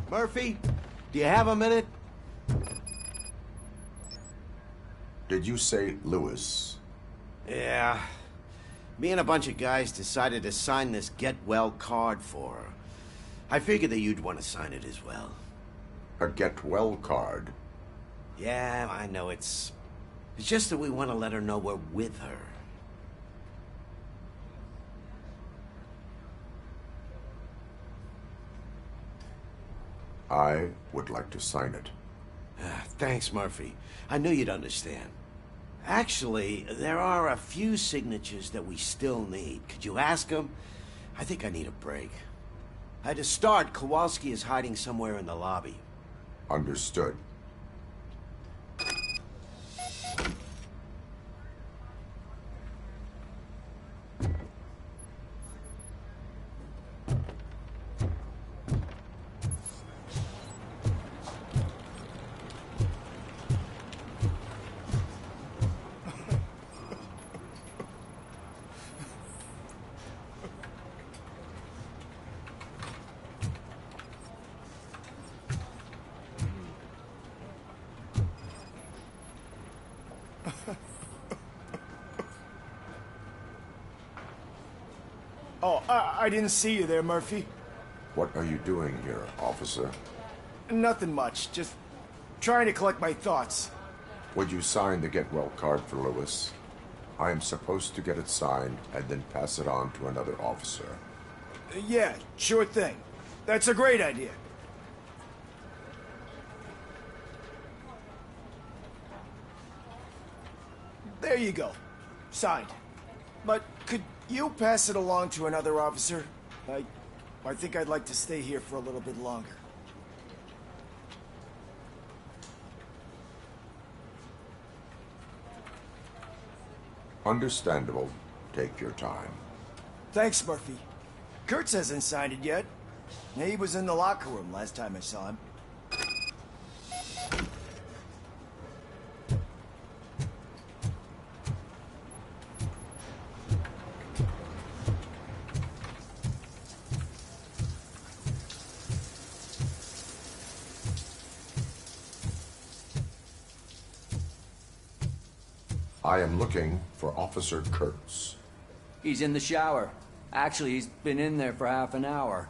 Murphy, do you have a minute? Did you say Lewis? Yeah. Me and a bunch of guys decided to sign this get well card for her. I figured that you'd want to sign it as well. A get well card? Yeah, I know it's just that we want to let her know we're with her. I would like to sign it. Thanks, Murphy. I knew you'd understand. Actually, there are a few signatures that we still need. Could you ask them? I think I need a break. To start, Kowalski is hiding somewhere in the lobby. Understood. Oh, I didn't see you there, Murphy. What are you doing here, officer? Nothing much, just trying to collect my thoughts. Would you sign the get well card for Lewis? I am supposed to get it signed and then pass it on to another officer. Yeah, sure thing. That's a great idea. There you go. Signed. But could you pass it along to another officer? I think I'd like to stay here for a little bit longer. Understandable. Take your time. Thanks, Murphy. Kurtz hasn't signed it yet. He was in the locker room last time I saw him. I am looking for Officer Kurtz. He's in the shower. Actually, he's been in there for half an hour.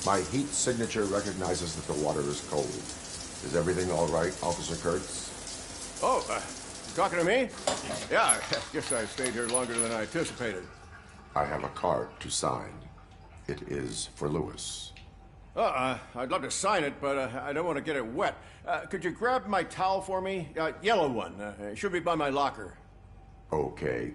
My heat signature recognizes that the water is cold. Is everything all right, Officer Kurtz? Oh, you talking to me? Yeah, I guess I stayed here longer than I anticipated. I have a card to sign. It is for Lewis. I'd love to sign it, but I don't want to get it wet. Could you grab my towel for me? Yellow one. It should be by my locker. Okay.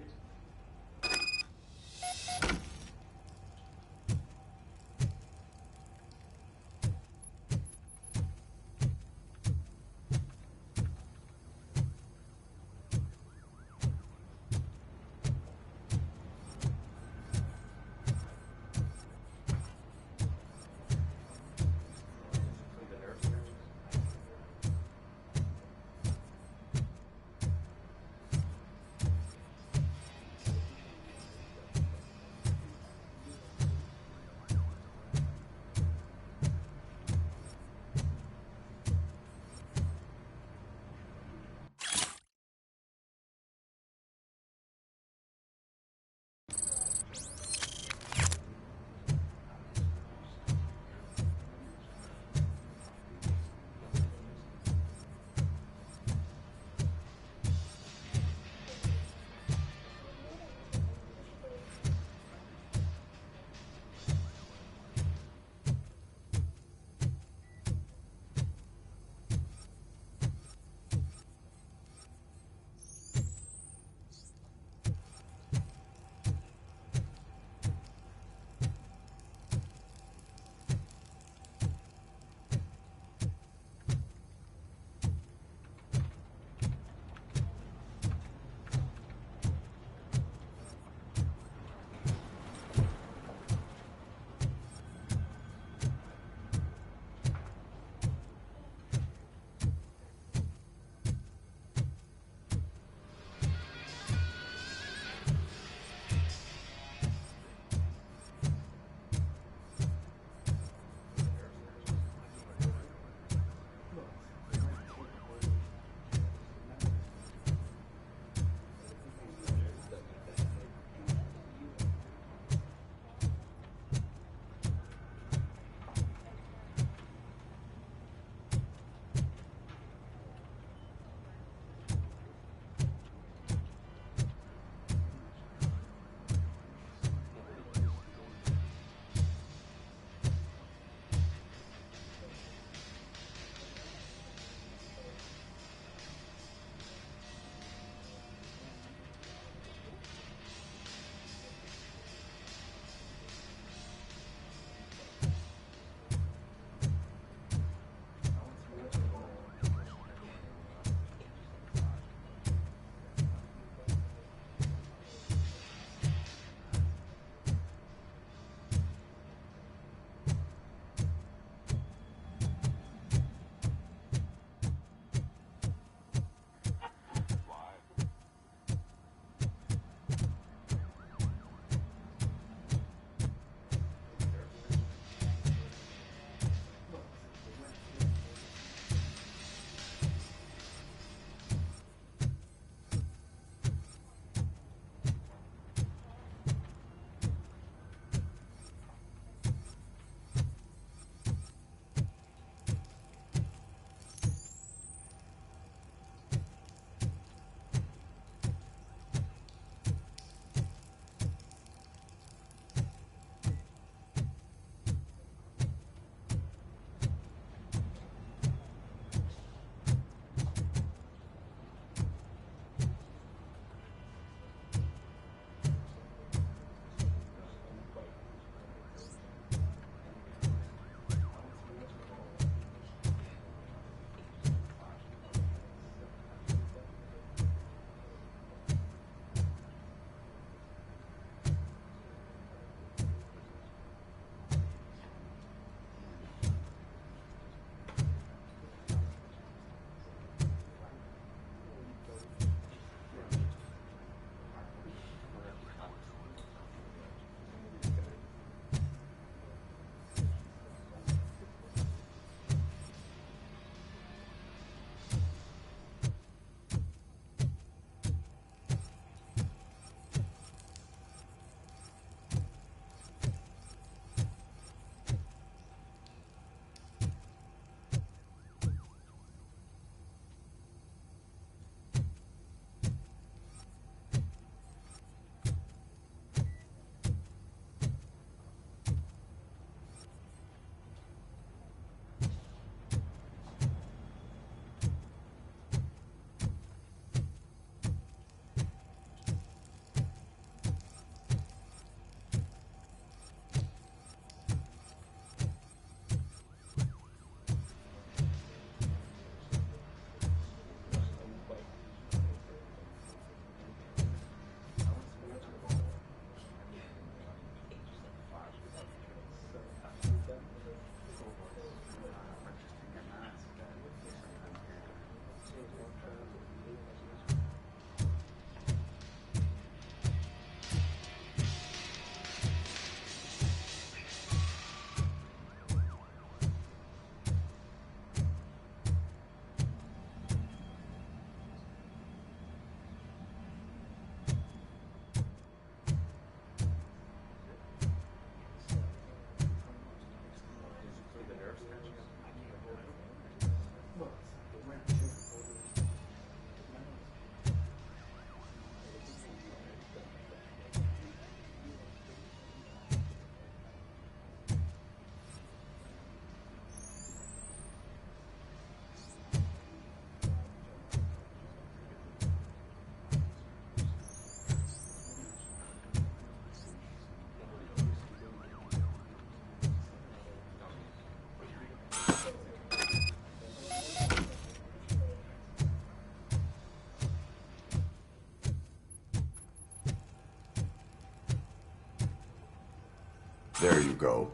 There you go.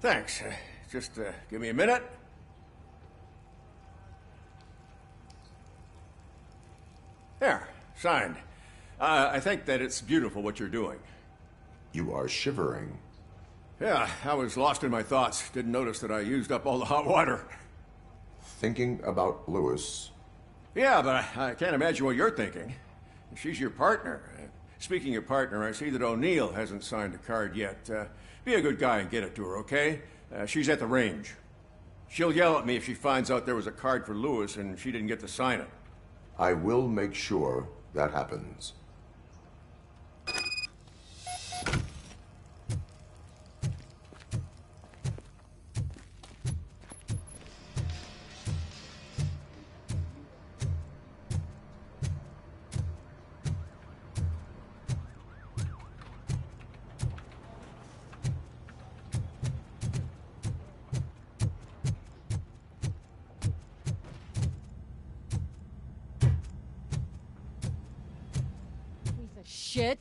Thanks. Just give me a minute. There, signed. I think that it's beautiful what you're doing. You are shivering. Yeah, I was lost in my thoughts. Didn't notice that I used up all the hot water. Thinking about Lewis. Yeah, but I can't imagine what you're thinking. She's your partner. Speaking of partner, I see that O'Neill hasn't signed a card yet. Be a good guy and get it to her, okay? She's at the range. She'll yell at me if she finds out there was a card for Lewis and she didn't get to sign it. I will make sure that happens. Shit.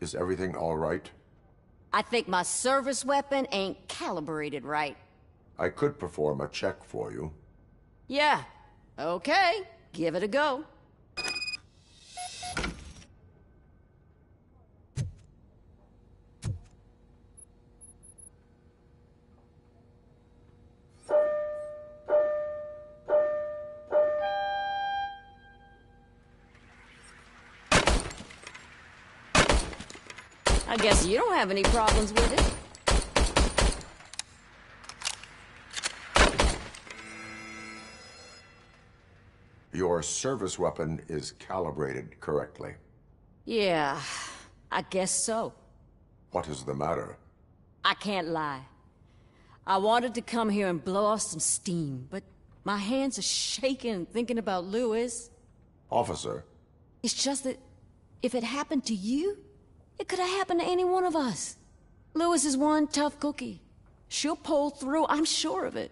Is everything all right? I think my service weapon ain't calibrated right. I could perform a check for you. Yeah. Okay. Give it a go. I guess you don't have any problems with it. Your service weapon is calibrated correctly. Yeah, I guess so. What is the matter? I can't lie. I wanted to come here and blow off some steam, but my hands are shaking thinking about Lewis. Officer, It's just that if it happened to you, it could have happened to any one of us. Lewis is one tough cookie. She'll pull through, I'm sure of it.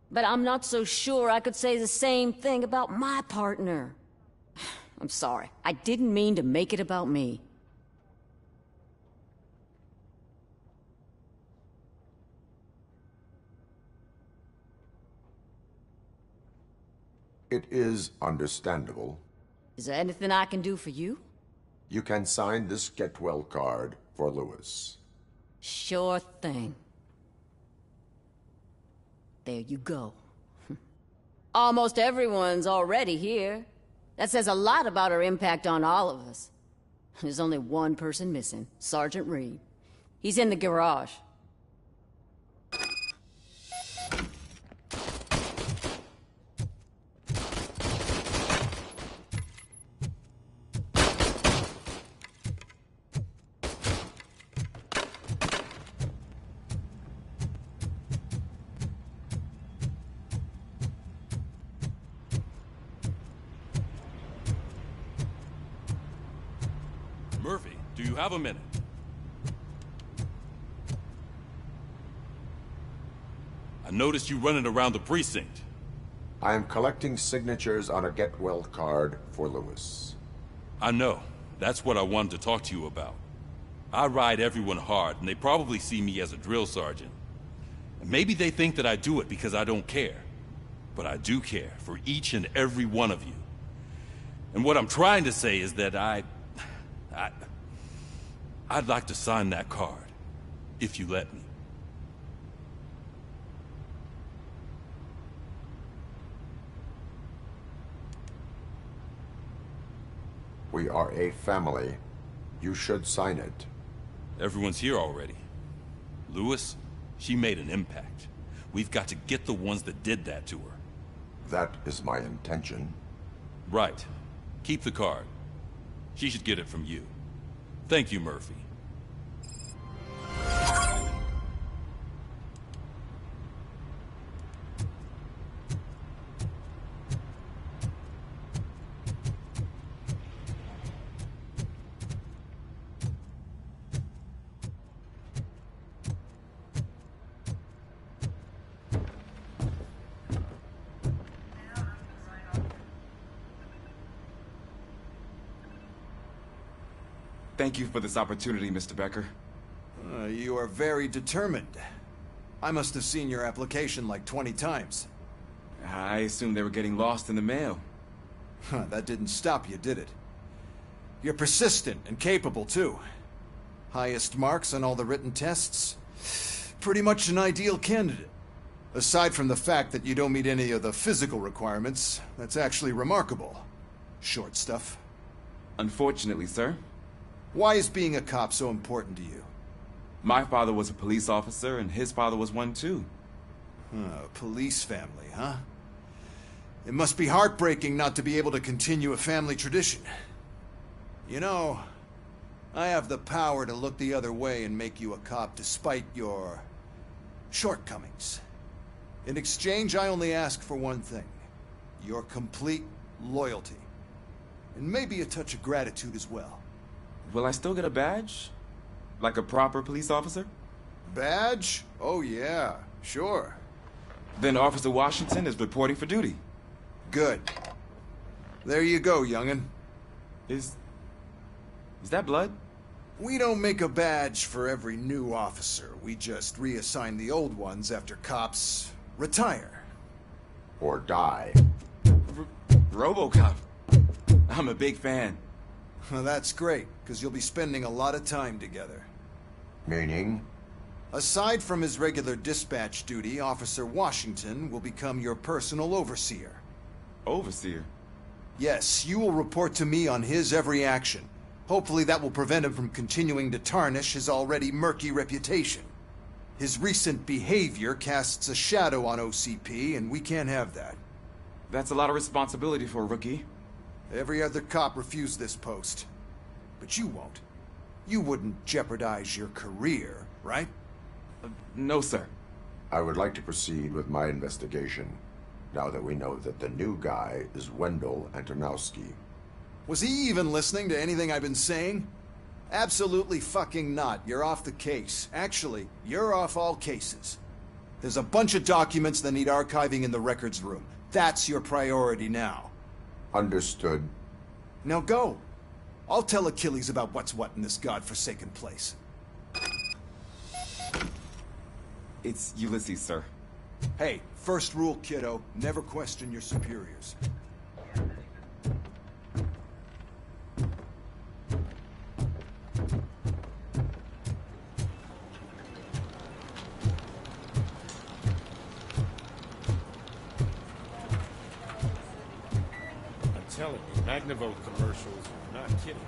But I'm not so sure I could say the same thing about my partner. I'm sorry. I didn't mean to make it about me. it is understandable. Is there anything I can do for you? You can sign this get well card for Lewis. Sure thing. There you go. Almost everyone's already here. That says a lot about her impact on all of us. There's only one person missing, Sergeant Reed. He's in the garage. Murphy, do you have a minute? I noticed you running around the precinct. I am collecting signatures on a get well card for Lewis. I know. That's what I wanted to talk to you about. I ride everyone hard, and they probably see me as a drill sergeant. And maybe they think that I do it because I don't care. But I do care for each and every one of you. And what I'm trying to say is that I'd like to sign that card, if you let me. We are a family. You should sign it. Everyone's here already. Lewis, she made an impact. We've got to get the ones that did that to her. That is my intention. Right. Keep the card. She should get it from you. Thank you, Murphy. Thank you for this opportunity, Mr. Becker. You are very determined. I must have seen your application like 20 times. I assumed they were getting lost in the mail. That didn't stop you, did it? You're persistent and capable, too. Highest marks on all the written tests. Pretty much an ideal candidate. Aside from the fact that you don't meet any of the physical requirements, that's actually remarkable. Short stuff. Unfortunately, sir. Why is being a cop so important to you? My father was a police officer, and his father was one, too. Police family, huh? It must be heartbreaking not to be able to continue a family tradition. You know, I have the power to look the other way and make you a cop despite your shortcomings. In exchange, I only ask for one thing. Your complete loyalty. And maybe a touch of gratitude as well. Will I still get a badge? Like a proper police officer? Badge? Oh yeah, sure. Then Officer Washington is reporting for duty. Good. There you go, young'un. Is that blood? We don't make a badge for every new officer. We just reassign the old ones after cops retire. Or die. RoboCop. I'm a big fan. Well, that's great, because you'll be spending a lot of time together. Meaning? Aside from his regular dispatch duty, Officer Washington will become your personal overseer. Overseer? Yes, you will report to me on his every action. Hopefully that will prevent him from continuing to tarnish his already murky reputation. His recent behavior casts a shadow on OCP, and we can't have that. That's a lot of responsibility for a rookie. Every other cop refused this post. But you won't. You wouldn't jeopardize your career, right? No, sir. I would like to proceed with my investigation, now that we know that the new guy is Wendell Antonowski. Was he even listening to anything I've been saying? Absolutely fucking not. You're off the case. Actually, you're off all cases. There's a bunch of documents that need archiving in the records room. That's your priority now. Understood. Now go. I'll tell Achilles about what's what in this godforsaken place. It's Ulysses, sir. Hey, first rule, kiddo. Never question your superiors. I'm telling you, Magnavolt commercials are not kidding.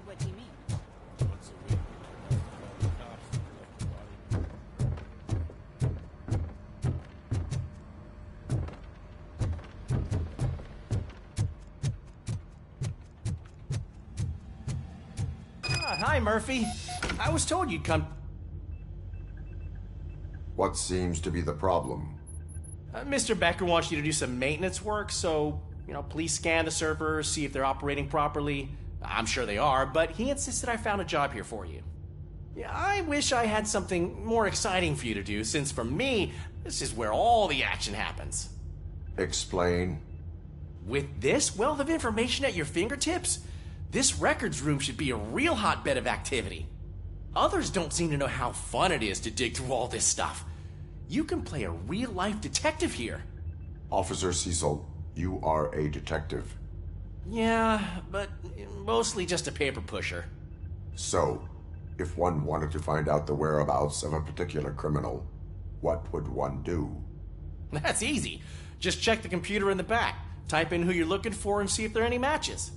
What do you mean? Once a week, the cops collect your body. Hi, Murphy. I was told you'd come. What seems to be the problem? Mr. Becker wants you to do some maintenance work, so, please scan the servers, see if they're operating properly. I'm sure they are, but he insisted I found a job here for you. Yeah, I wish I had something more exciting for you to do, since for me, this is where all the action happens. Explain. With this wealth of information at your fingertips, this records room should be a real hotbed of activity. Others don't seem to know how fun it is to dig through all this stuff. You can play a real-life detective here. Officer Cecil, you are a detective. Yeah, but mostly just a paper pusher. So, if one wanted to find out the whereabouts of a particular criminal, what would one do? That's easy. Just check the computer in the back, type in who you're looking for, and see if there are any matches.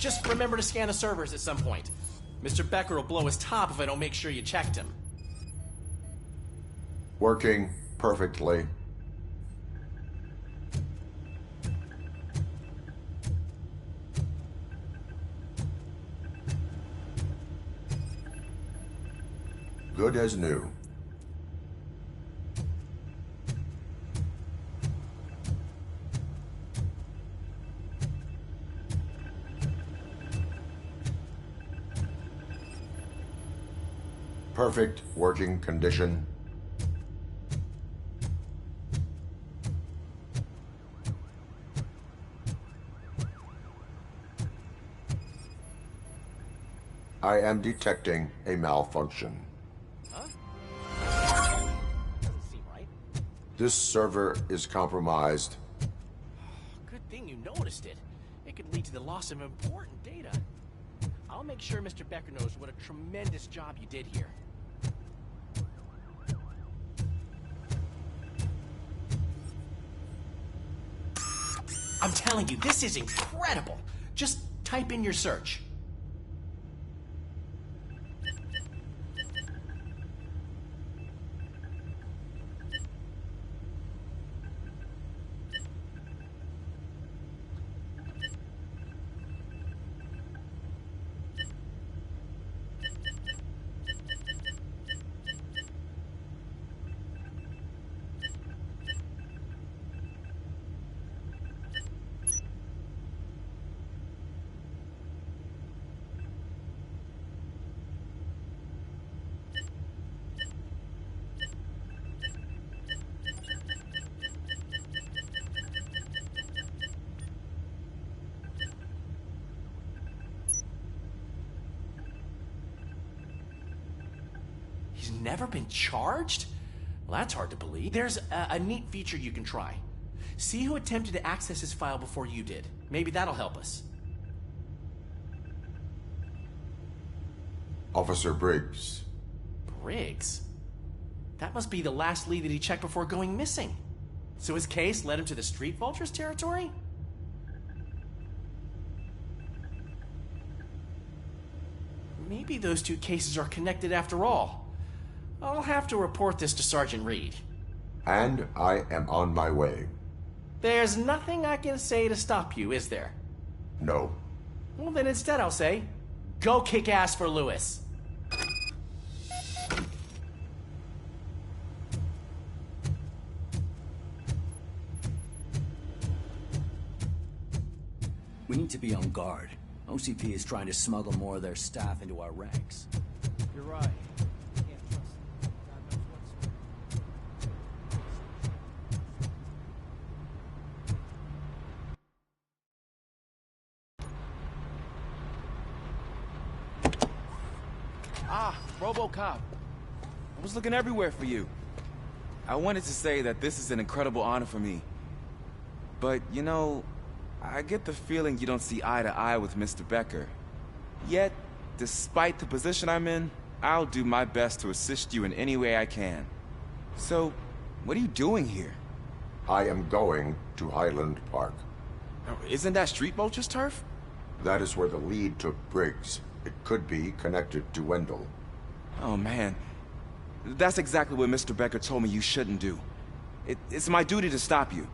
Just remember to scan the servers at some point. Mr. Becker will blow his top if I don't make sure you checked him. Working perfectly. Good as new. Perfect working condition. I am detecting a malfunction. Huh? Doesn't seem right. This server is compromised. Good thing you noticed it. It could lead to the loss of important data. I'll make sure Mr. Becker knows what a tremendous job you did here. I'm telling you, this is incredible. Just type in your search. He's never been charged? Well, that's hard to believe. There's a neat feature you can try. See who attempted to access his file before you did. Maybe that'll help us. Officer Briggs. Briggs? That must be the last lead that he checked before going missing. So his case led him to the Street Vultures territory? Maybe those two cases are connected after all. I'll have to report this to Sergeant Reed. And I am on my way. There's nothing I can say to stop you, is there? No. Well, then instead I'll say, go kick ass for Lewis. We need to be on guard. OCP is trying to smuggle more of their staff into our ranks. You're right. Can't trust them. God knows Ah, RoboCop. I was looking everywhere for you. I wanted to say that this is an incredible honor for me. But, you know, I get the feeling you don't see eye to eye with Mr. Becker. Yet, despite the position I'm in, I'll do my best to assist you in any way I can. So, what are you doing here? I am going to Highland Park. Isn't that Street Vulture's turf? That is where the lead took Briggs. It could be connected to Wendell. Oh, man. That's exactly what Mr. Becker told me you shouldn't do. It's my duty to stop you.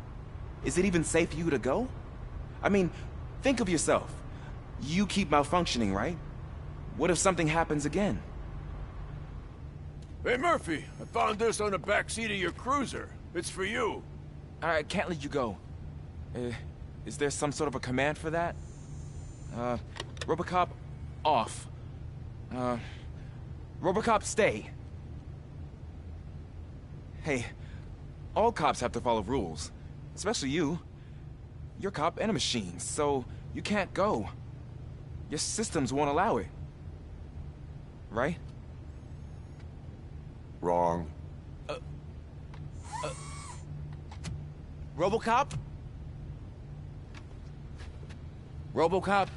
Is it even safe for you to go? I mean, think of yourself. You keep malfunctioning, right? What if something happens again? Hey, Murphy, I found this on the back seat of your cruiser. It's for you. I can't let you go. Is there some sort of a command for that? RoboCop, off. RoboCop, stay. Hey, all cops have to follow rules. Especially you. You're a cop and a machine, so you can't go. Your systems won't allow it. Right? Wrong. RoboCop? RoboCop?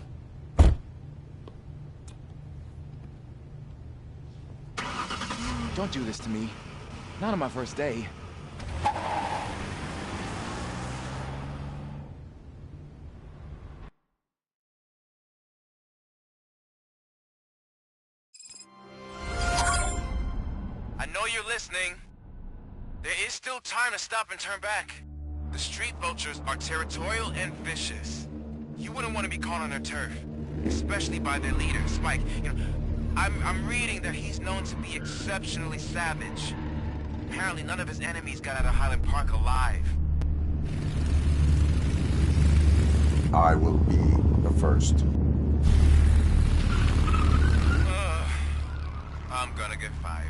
Don't do this to me. Not on my first day. I know you're listening. There is still time to stop and turn back. The Street Vultures are territorial and vicious. You wouldn't want to be caught on their turf, especially by their leader, Spike. You know, I'm reading that he's known to be exceptionally savage. Apparently none of his enemies got out of Highland Park alive. I will be the first. I'm gonna get fired.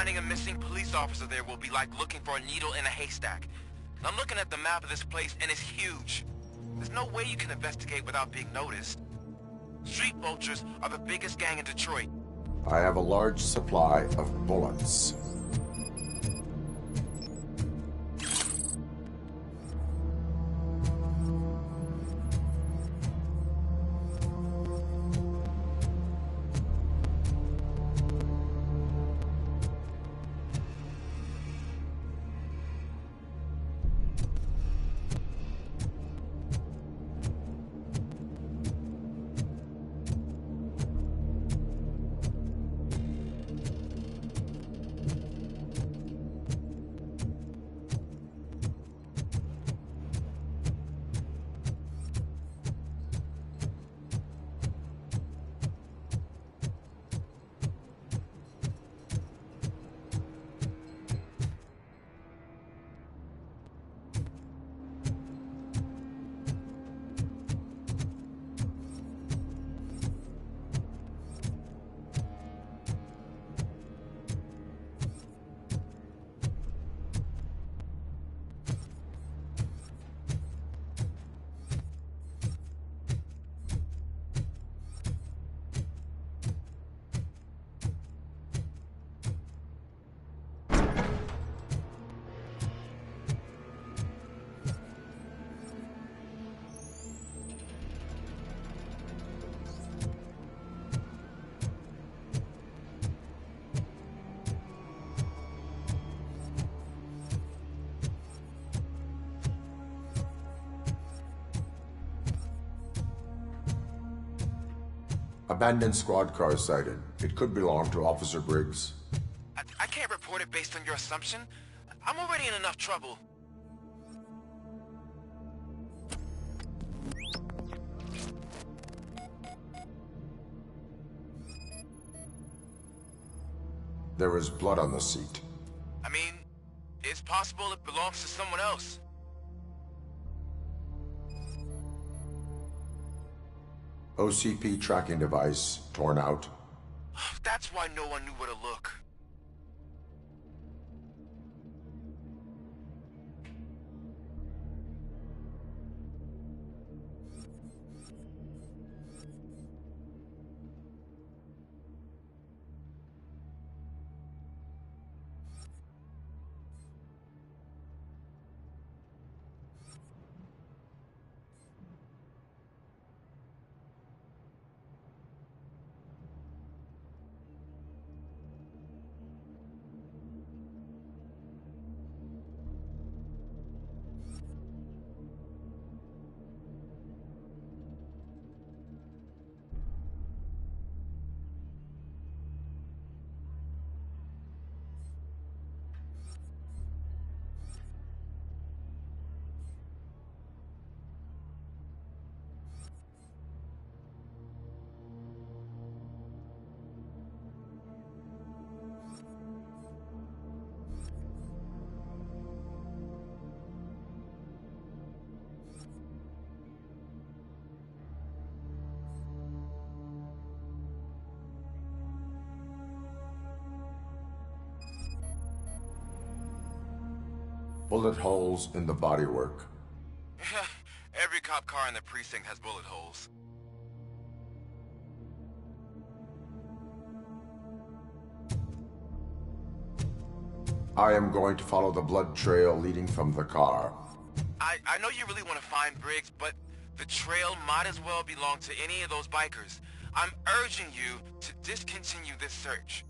Finding a missing police officer there will be like looking for a needle in a haystack. I'm looking at the map of this place and it's huge. There's no way you can investigate without being noticed. Street vultures are the biggest gang in Detroit. I have a large supply of bullets. Abandoned squad car sighted. It could belong to Officer Briggs. I can't report it based on your assumption. I'm already in enough trouble. There is blood on the seat. I mean, it's possible it belongs to someone else. OCP tracking device torn out. That's why no one knew where to look. Bullet holes in the bodywork. Every cop car in the precinct has bullet holes. I am going to follow the blood trail leading from the car. I know you really want to find Briggs, but the trail might as well belong to any of those bikers. I'm urging you to discontinue this search.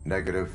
Negative.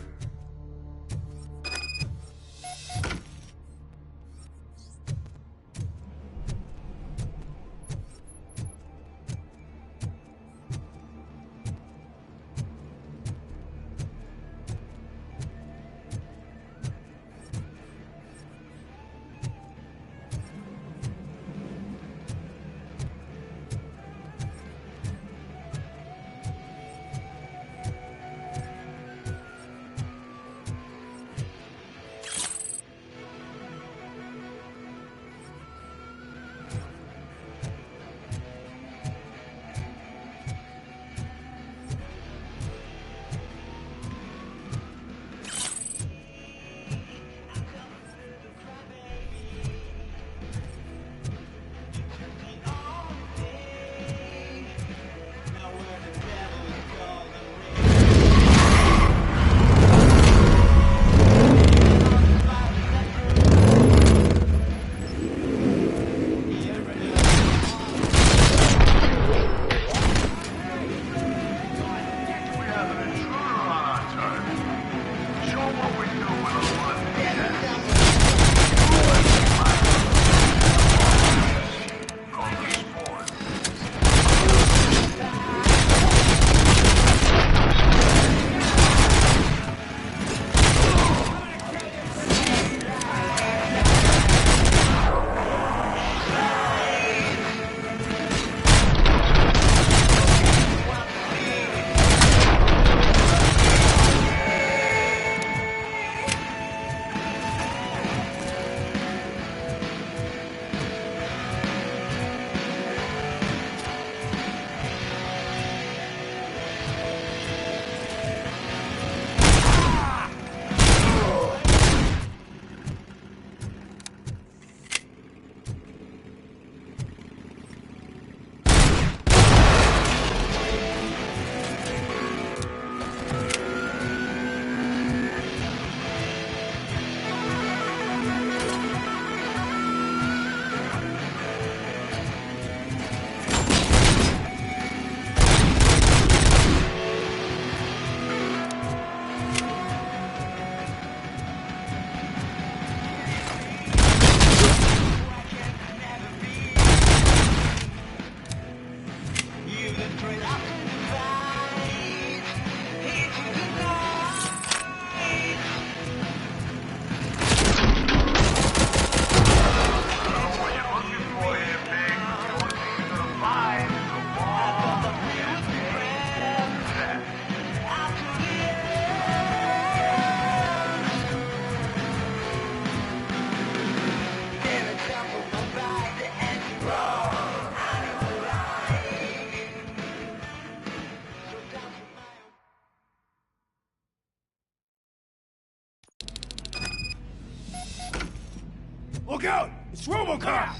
Look out! It's RoboCop!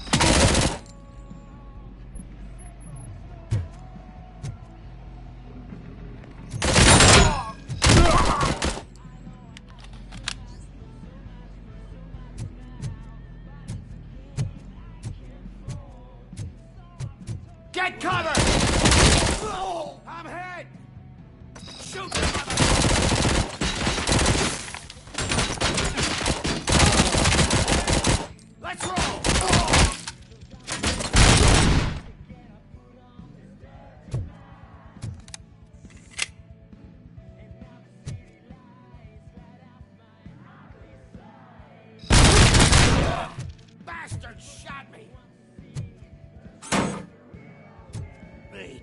Get cover! I'm hit! Shoot the mother... Let's roll! Bastard shot me! Wait.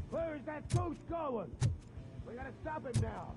Where is that ghost going? We gotta stop it now.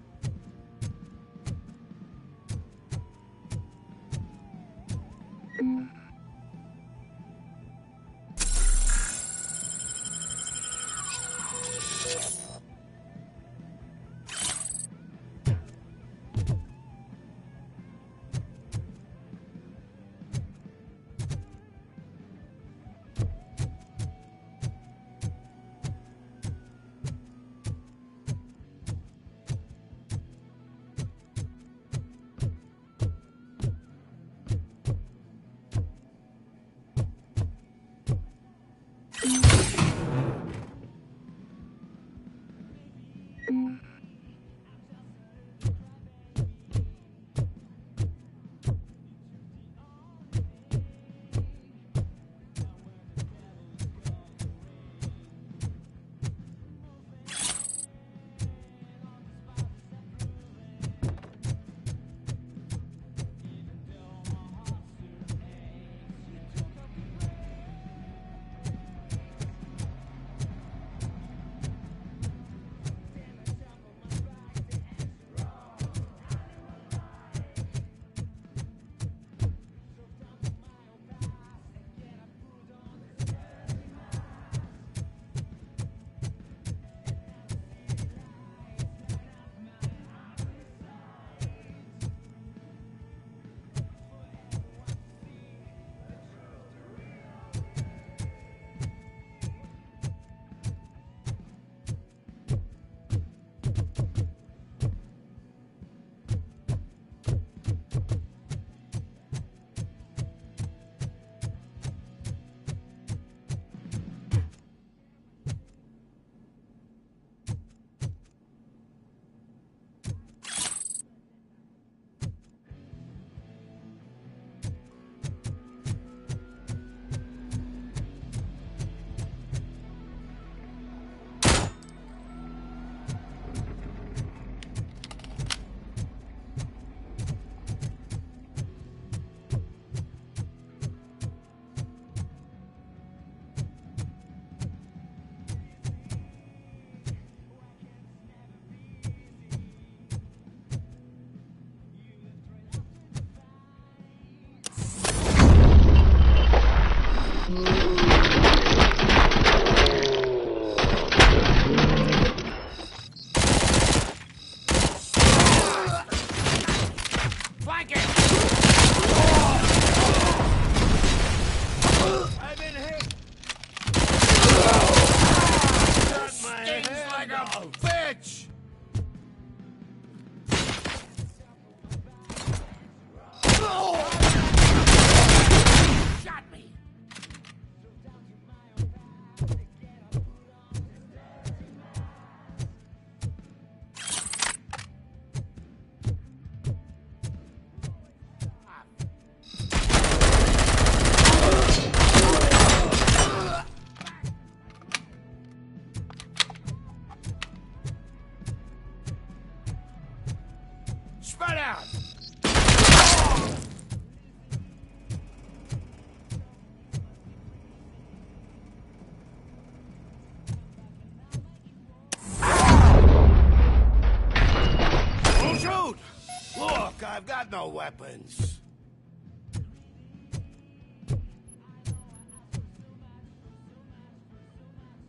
got no weapons.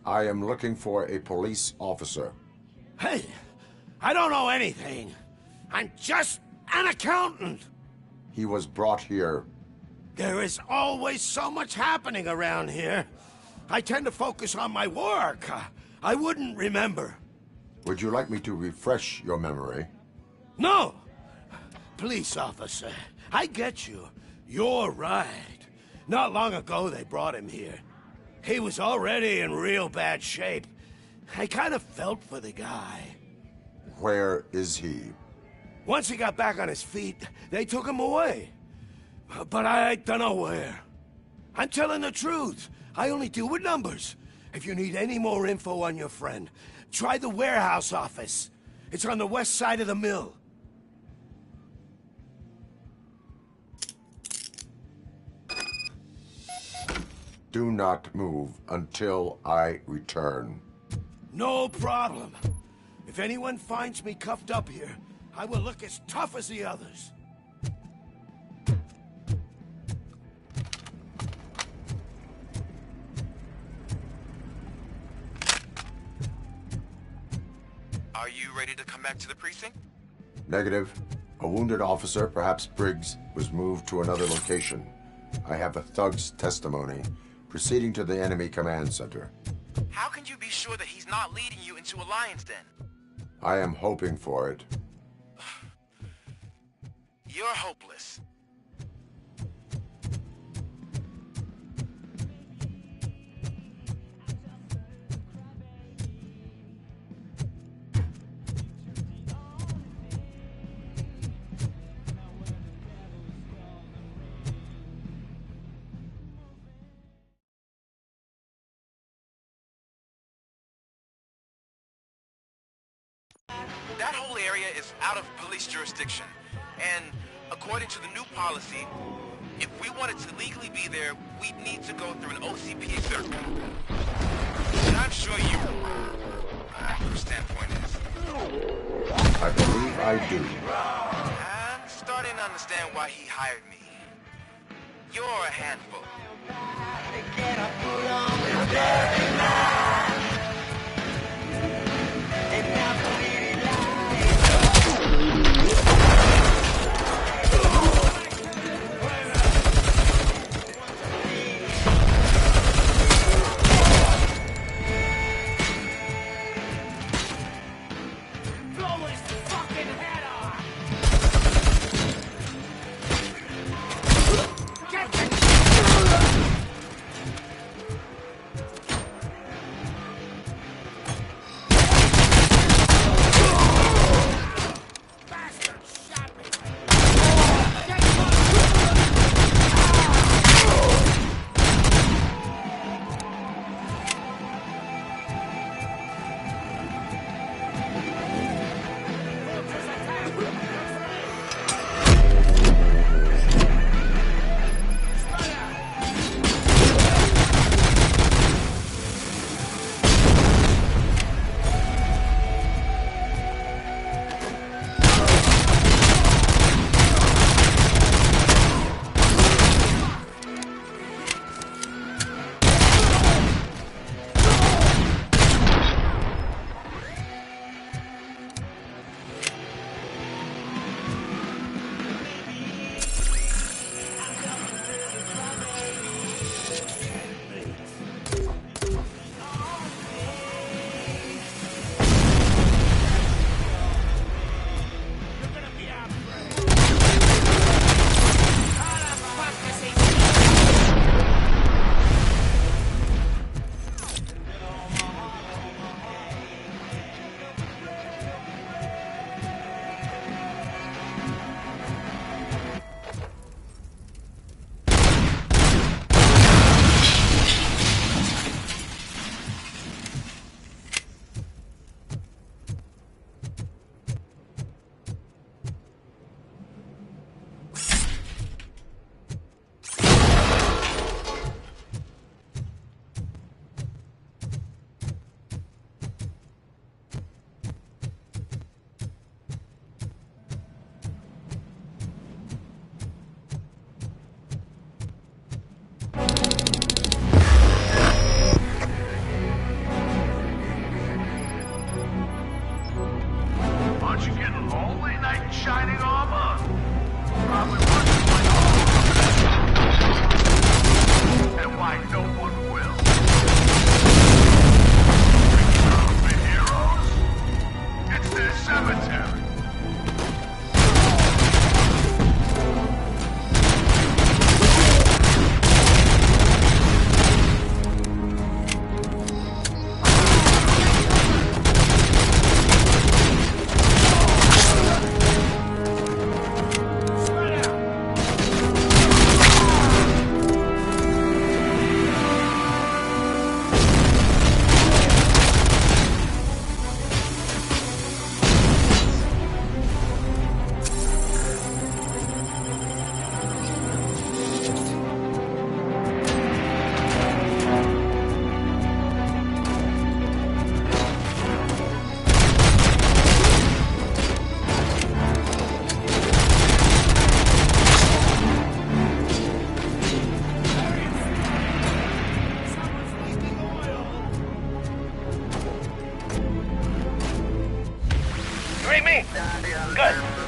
I am looking for a police officer. Hey, I don't know anything. I'm just an accountant. He was brought here. There is always so much happening around here. I tend to focus on my work. I wouldn't remember. Would you like me to refresh your memory? No! Police officer, I get you. You're right. Not long ago they brought him here. He was already in real bad shape. I kind of felt for the guy. Where is he? Once he got back on his feet, they took him away. But I don't know where. I'm telling the truth. I only deal with numbers. If you need any more info on your friend, try the warehouse office. It's on the west side of the mill. Do not move until I return. No problem. If anyone finds me cuffed up here, I will look as tough as the others. Are you ready to come back to the precinct? Negative. A wounded officer, perhaps Briggs, was moved to another location. I have a thug's testimony, proceeding to the enemy command center. How can you be sure that he's not leading you into a lion's den? I am hoping for it. You're hopeless. That whole area is out of police jurisdiction, and according to the new policy, if we wanted to legally be there, we'd need to go through an OCP circle. And I'm sure you your standpoint is. I believe I do. I'm starting to understand why he hired me. You're a handful. read me? Good.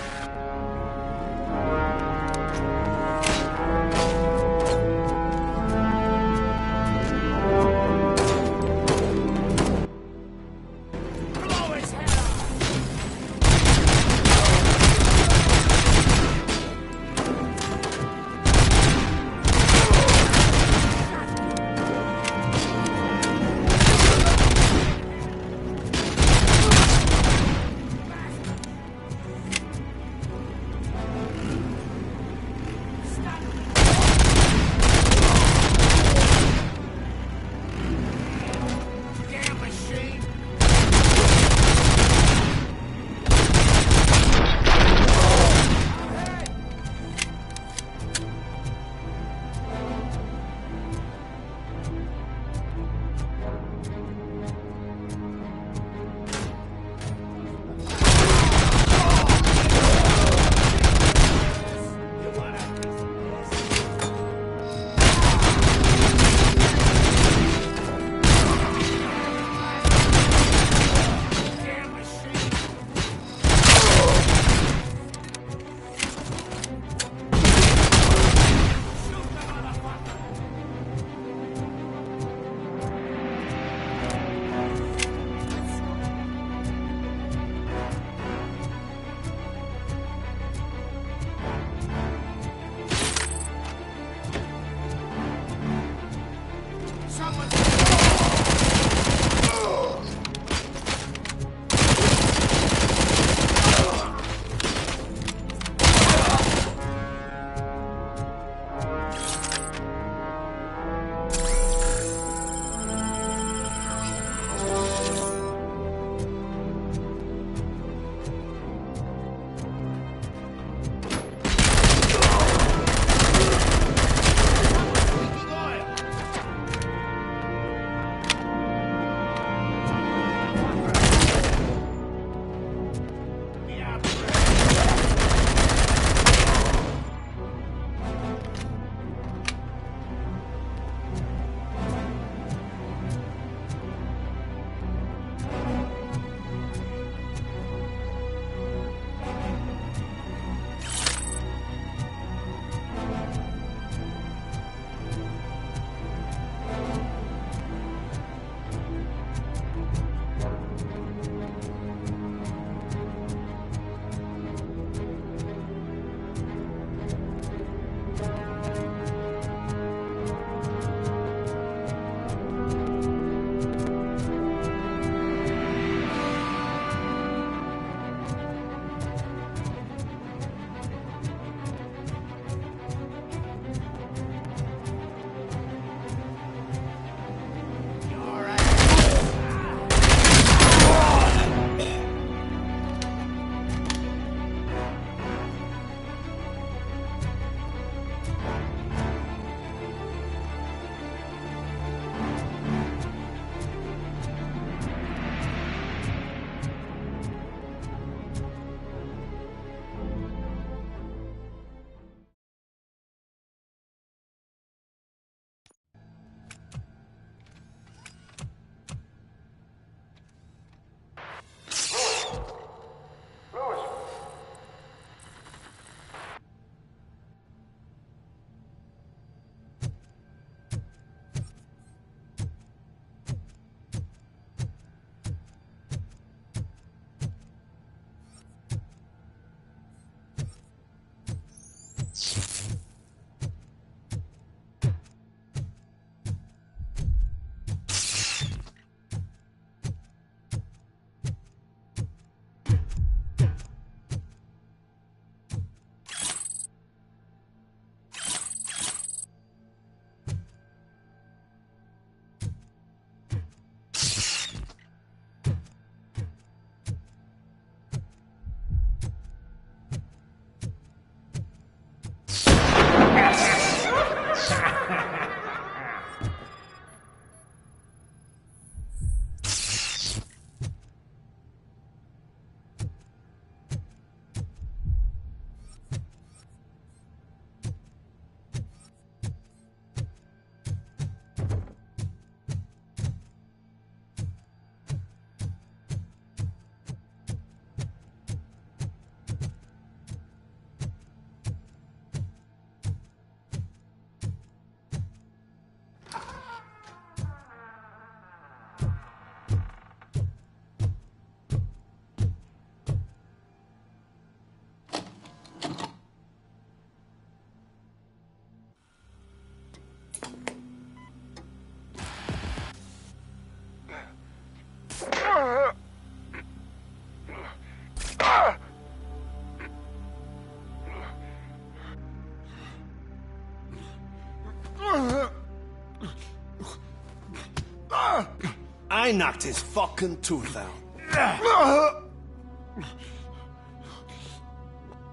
I knocked his fucking tooth out.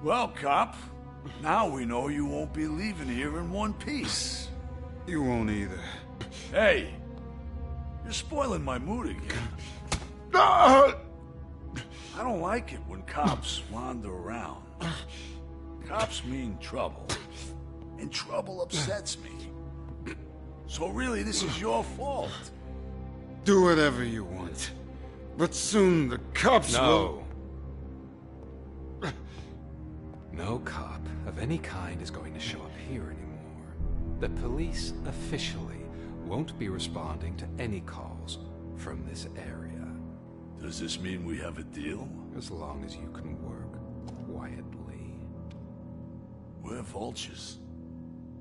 Well, cop, now we know you won't be leaving here in one piece. You won't either. Hey, you're spoiling my mood again. I don't like it when cops wander around. Cops mean trouble, and trouble upsets me. So really, this is your fault. Do whatever you want. But soon the cops will... No cop of any kind is going to show up here anymore. The police officially won't be responding to any calls from this area. Does this mean we have a deal? As long as you can work quietly. We're vultures.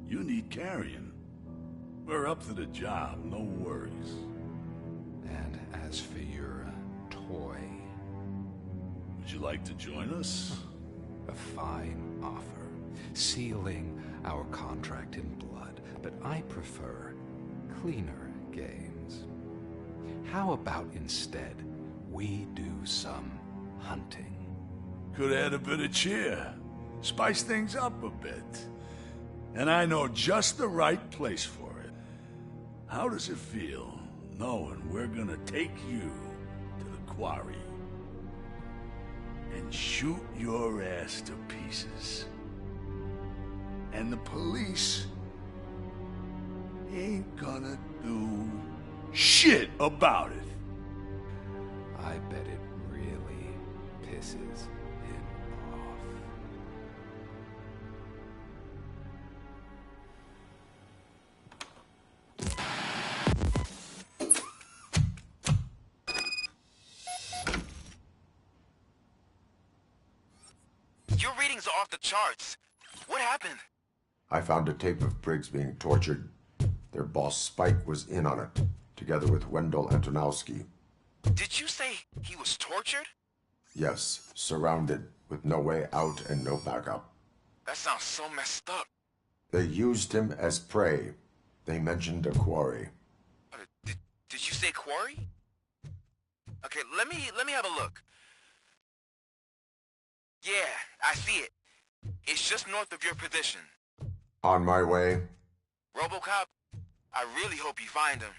You need carrion. We're up to the job, no worries. And as for your toy... Would you like to join us? A fine offer, sealing our contract in blood, but I prefer cleaner games. How about instead we do some hunting? Could add a bit of cheer, spice things up a bit. And I know just the right place for it. How does it feel knowing we're gonna take you to the quarry and shoot your ass to pieces? And the police ain't gonna do shit about it. I bet it really pisses him off. Your readings are off the charts. What happened? I found a tape of Briggs being tortured. Their boss Spike was in on it, together with Wendell Antonowski. Did you say he was tortured? Yes, surrounded, with no way out and no backup. That sounds so messed up. They used him as prey. They mentioned a quarry. Did you say quarry? Okay, let me have a look. Yeah, I see it. It's just north of your position. On my way. RoboCop, I really hope you find him.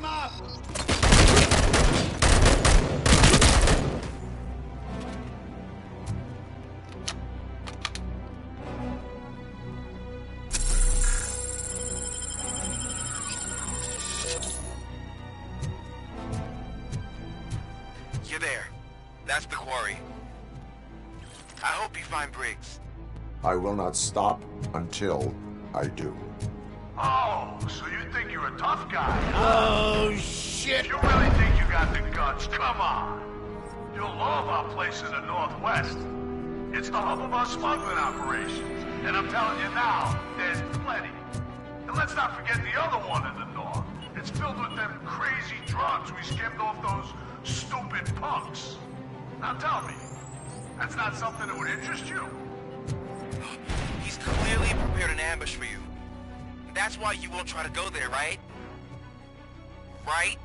him up! You're there. That's the quarry. I hope you find Briggs. I will not stop until I do. Oh, so you think you're a tough guy? Oh, shit! If you really think you got the guts, come on. You'll love our place in the Northwest. It's the hub of our smuggling operations. And I'm telling you now, there's plenty. And let's not forget the other one in the North. It's filled with them crazy drugs we skimmed off those stupid punks. Now tell me, that's not something that would interest you? He's clearly prepared an ambush for you. That's why you won't try to go there, right? Right?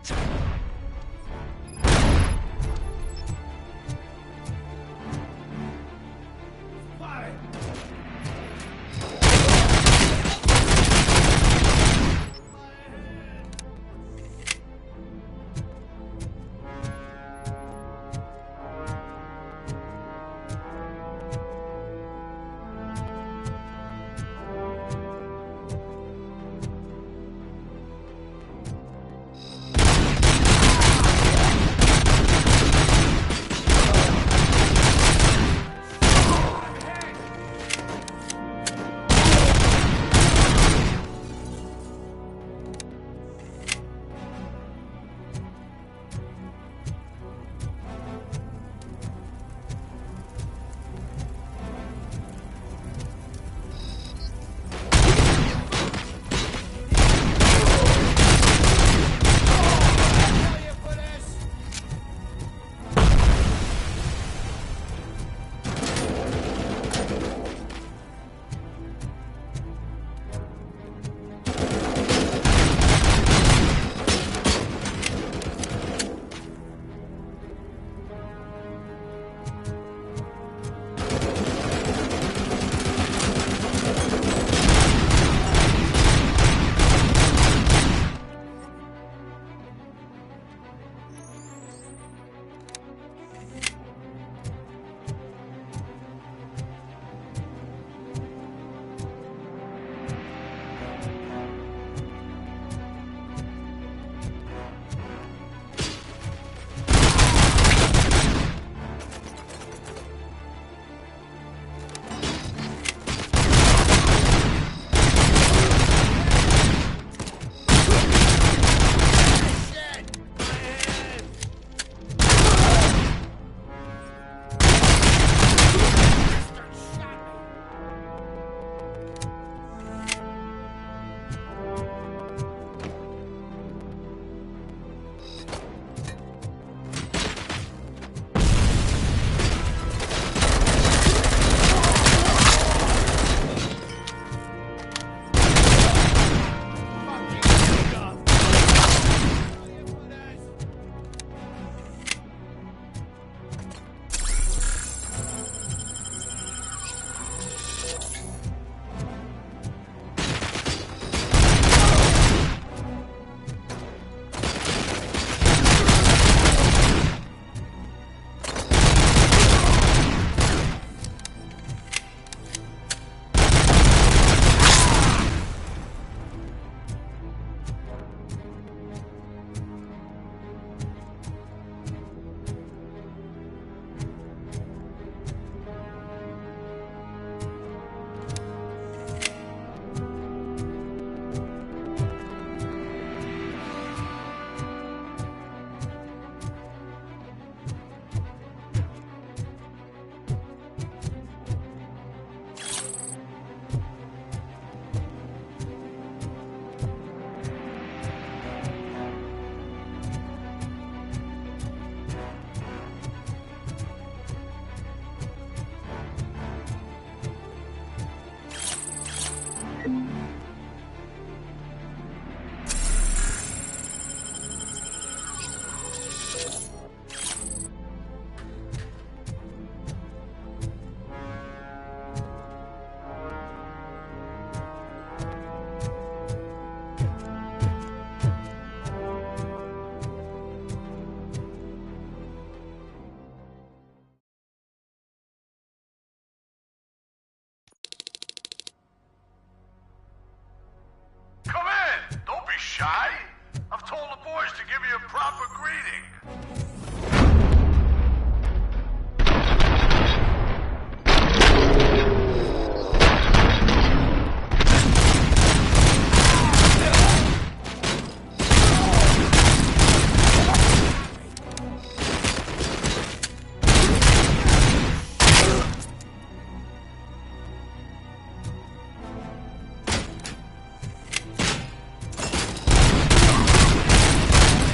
to give you a proper greeting.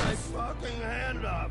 My fucking hand up!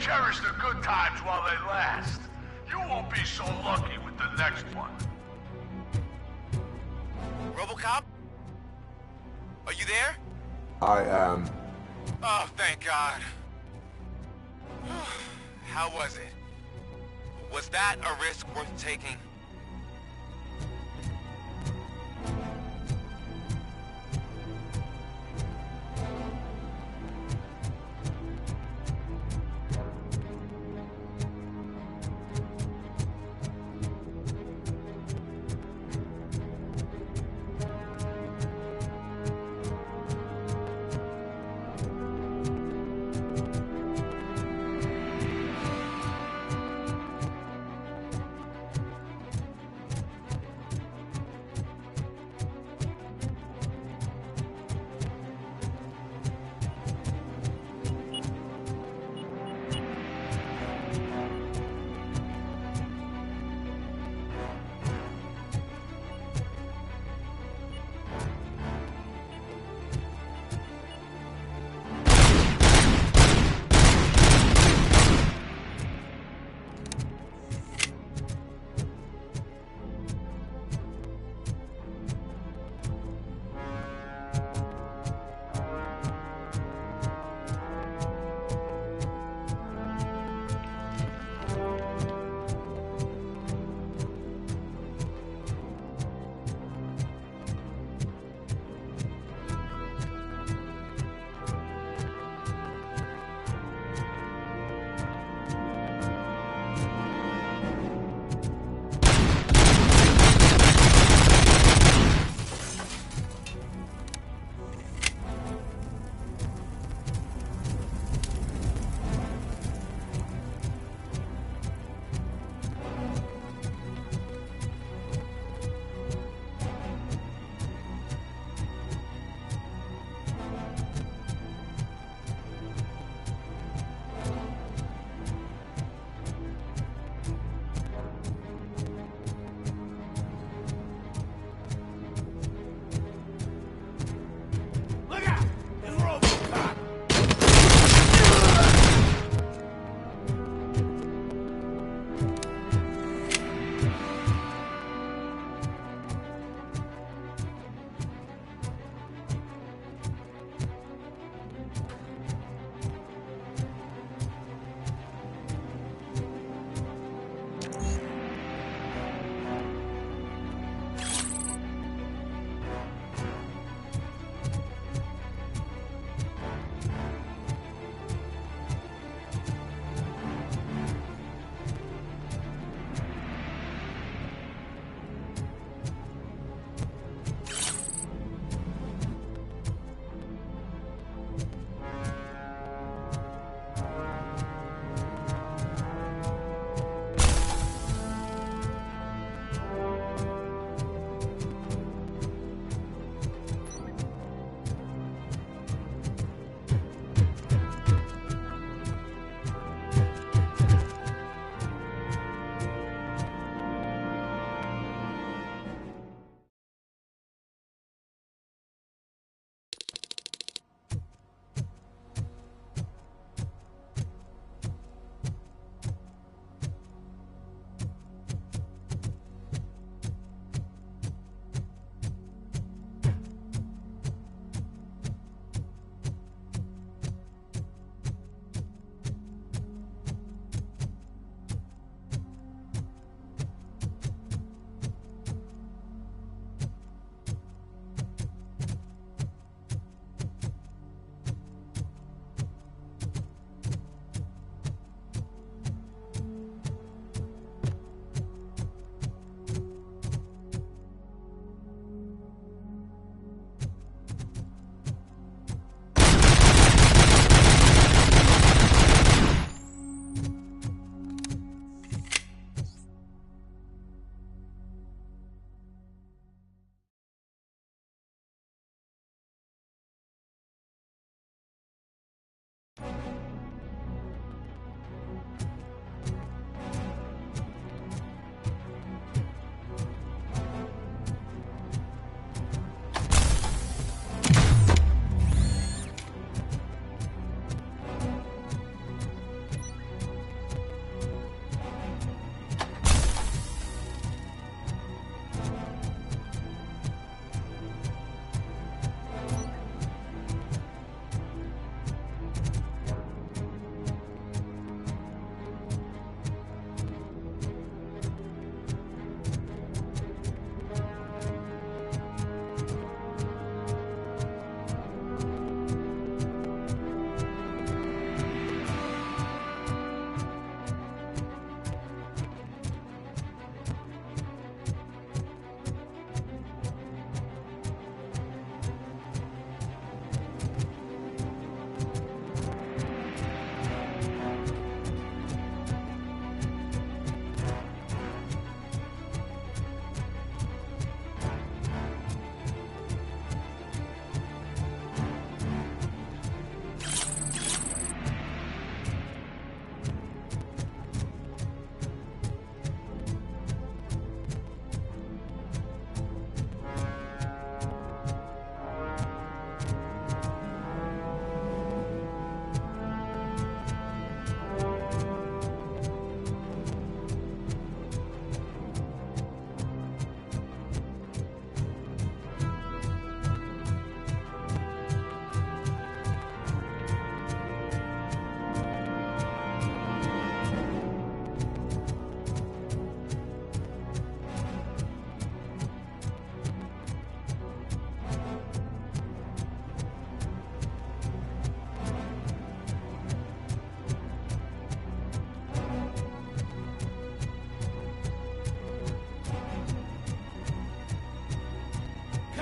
Cherish the good times while they last. You won't be so lucky with the next one. RoboCop? Are you there? I am. Oh, thank God. How was it? Was that a risk worth taking?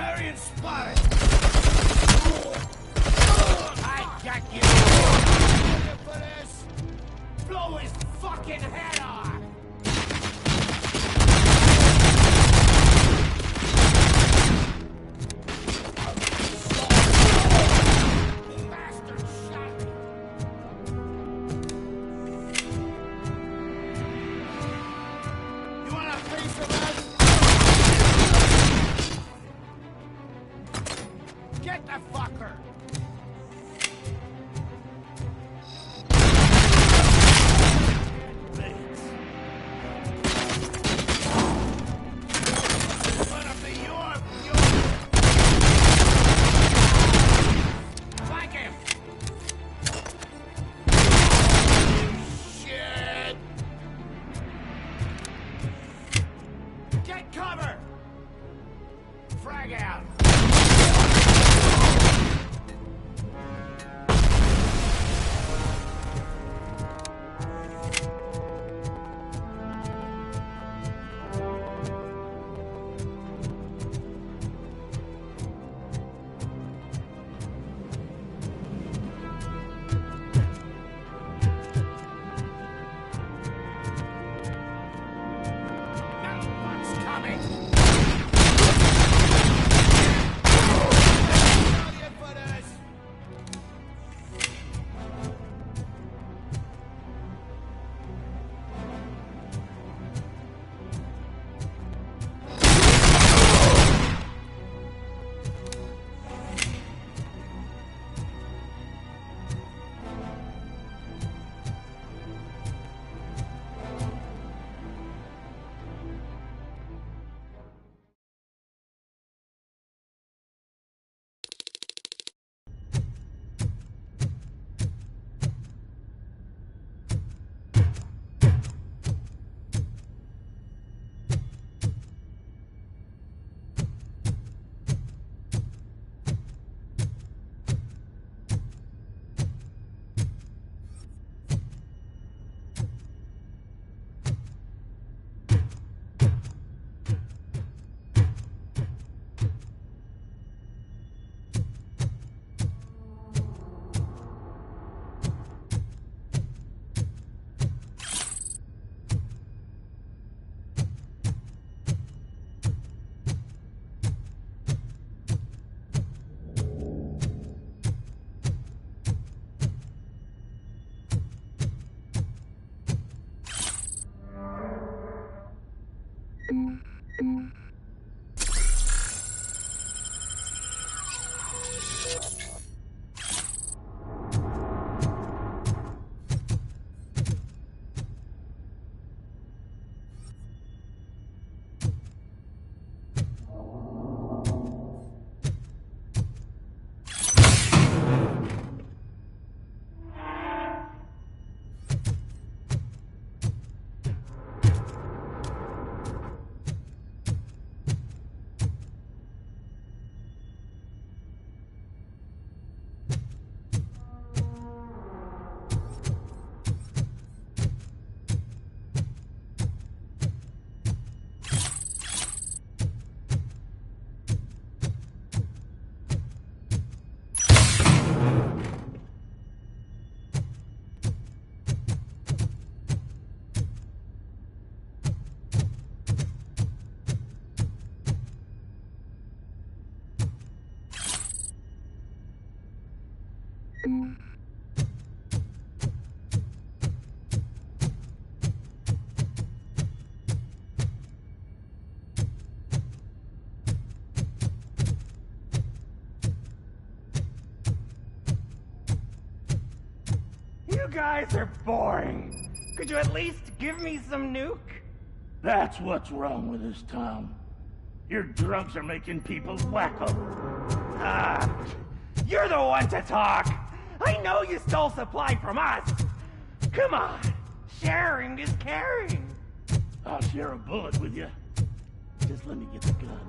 Tarian spotted! I got you! Ready for this? Blow his fucking head off! Get the fucker! Flank him! Shit! Get cover! Frag out! You guys are boring. Could you at least give me some nuke? That's what's wrong with this town. Your drugs are making people wacko. Ah, you're the one to talk. I know you stole supply from us. Come on, sharing is caring. I'll share a bullet with you. Just let me get the gun.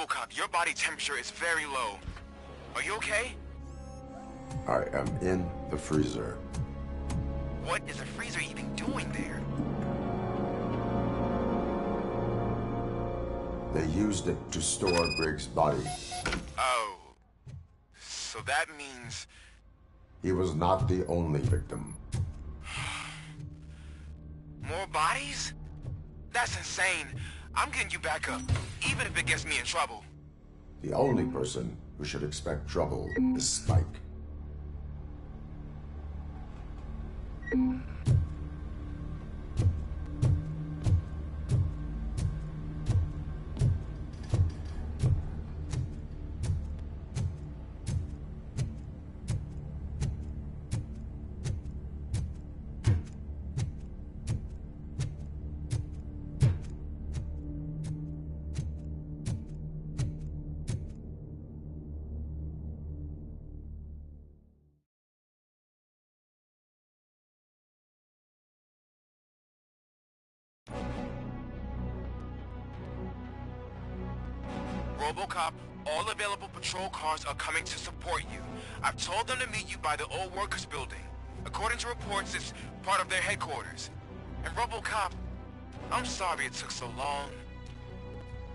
RoboCop, your body temperature is very low. Are you okay? I am in the freezer. What is a freezer even doing there? They used it to store Briggs' body. Oh. So that means... He was not the only victim. More bodies? That's insane. I'm getting you back up, even if it gets me in trouble. The only person who should expect trouble is Spike. RoboCop, all available patrol cars are coming to support you. I've told them to meet you by the old workers building. According to reports, it's part of their headquarters. And RoboCop, I'm sorry it took so long.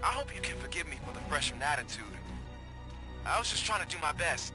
I hope you can forgive me for the freshman attitude. I was just trying to do my best.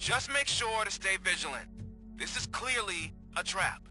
Just make sure to stay vigilant. This is clearly a trap.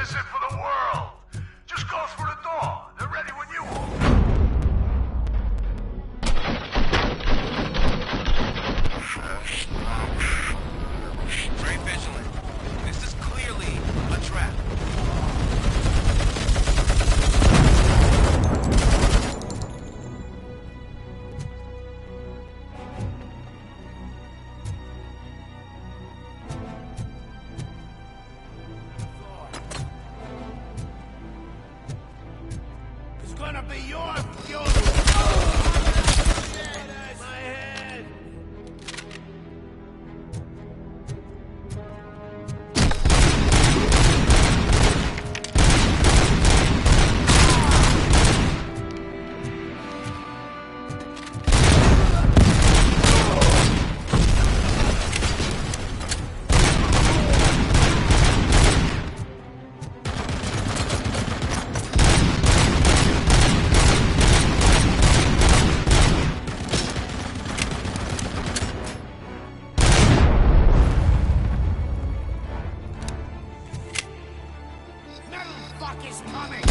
miss it for the world. Just go through the door. They're ready when you are. Very vigilant. This is clearly a trap. It's gonna be your funeral. My head. Fuck is coming!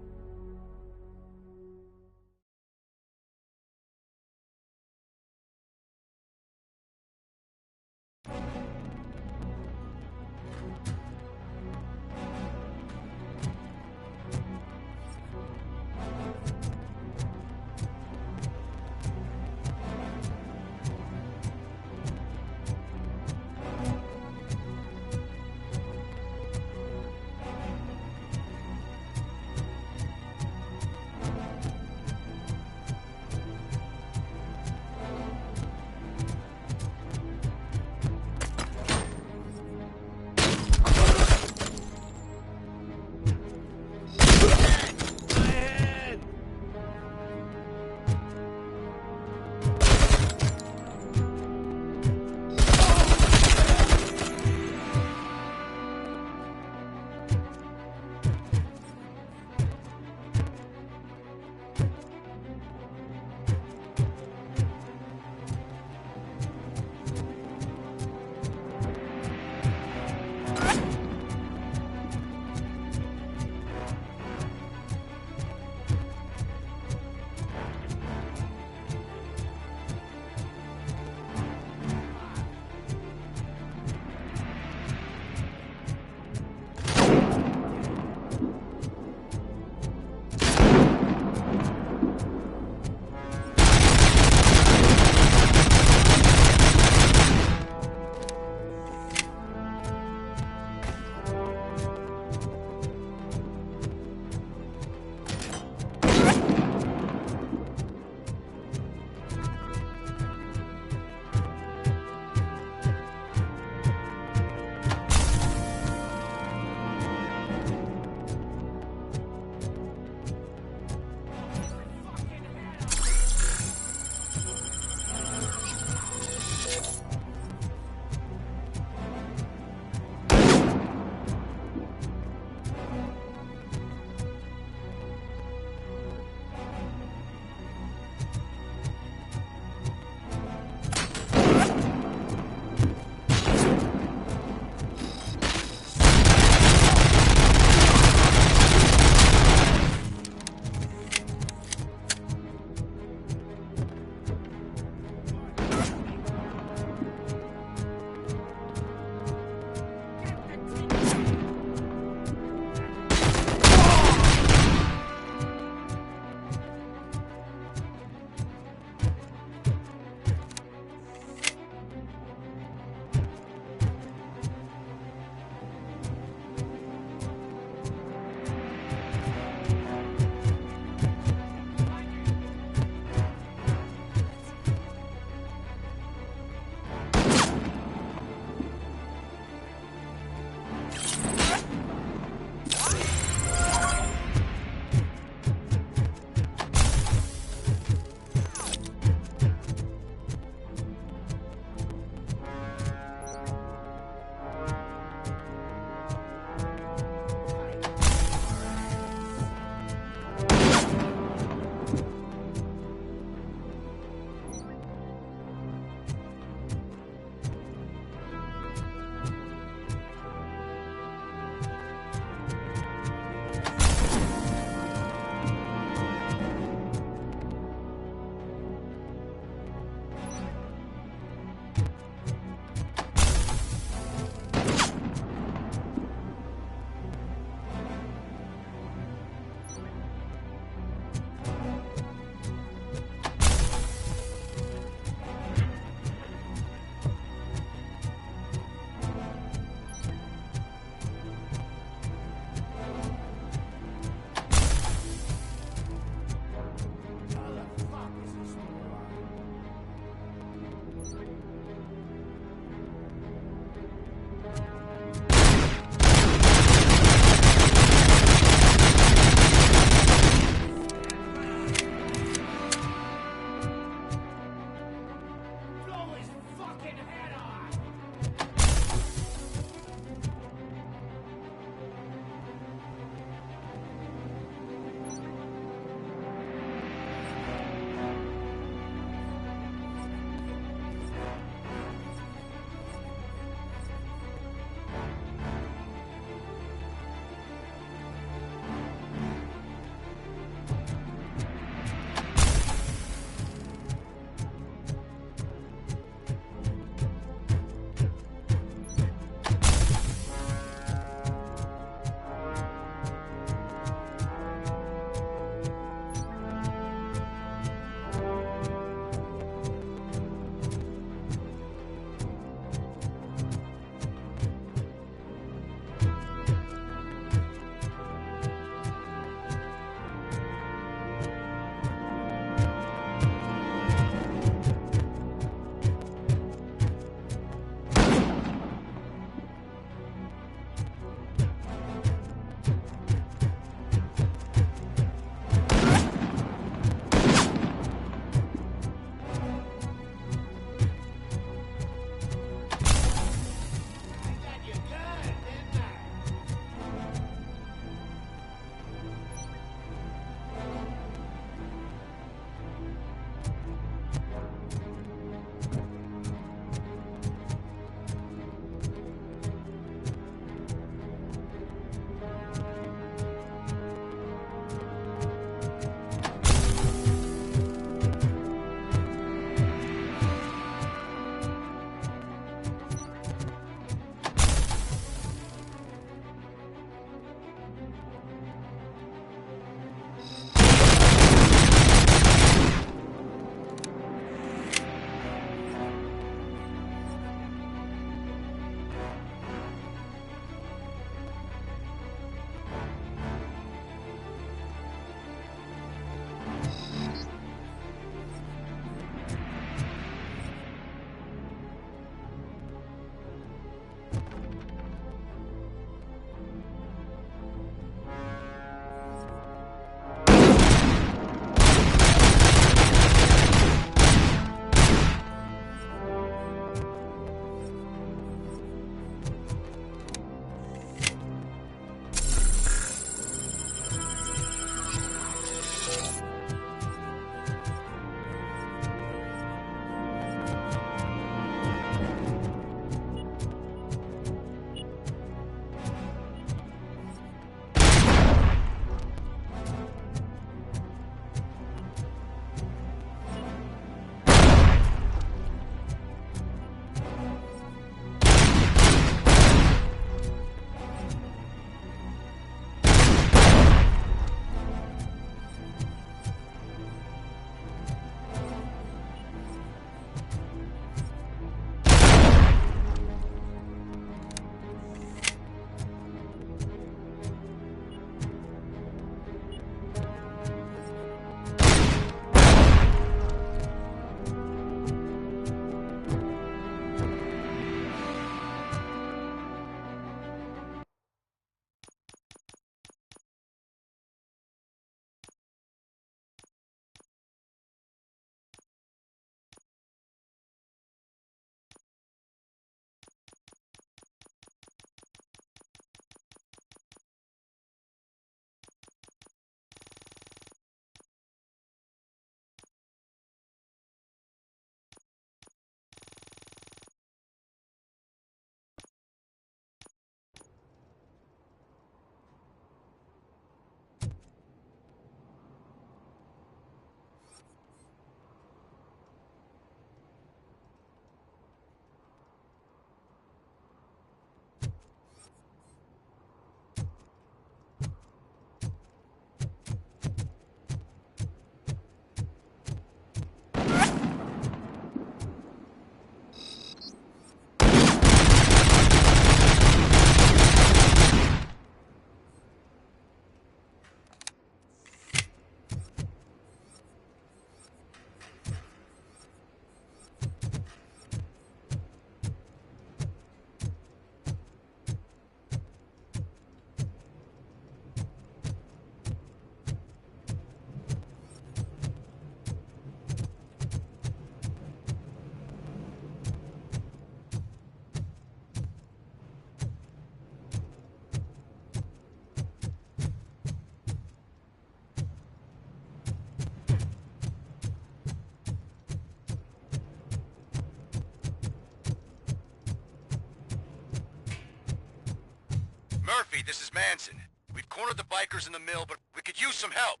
Murphy, this is Manson. We've cornered the bikers in the mill, but we could use some help.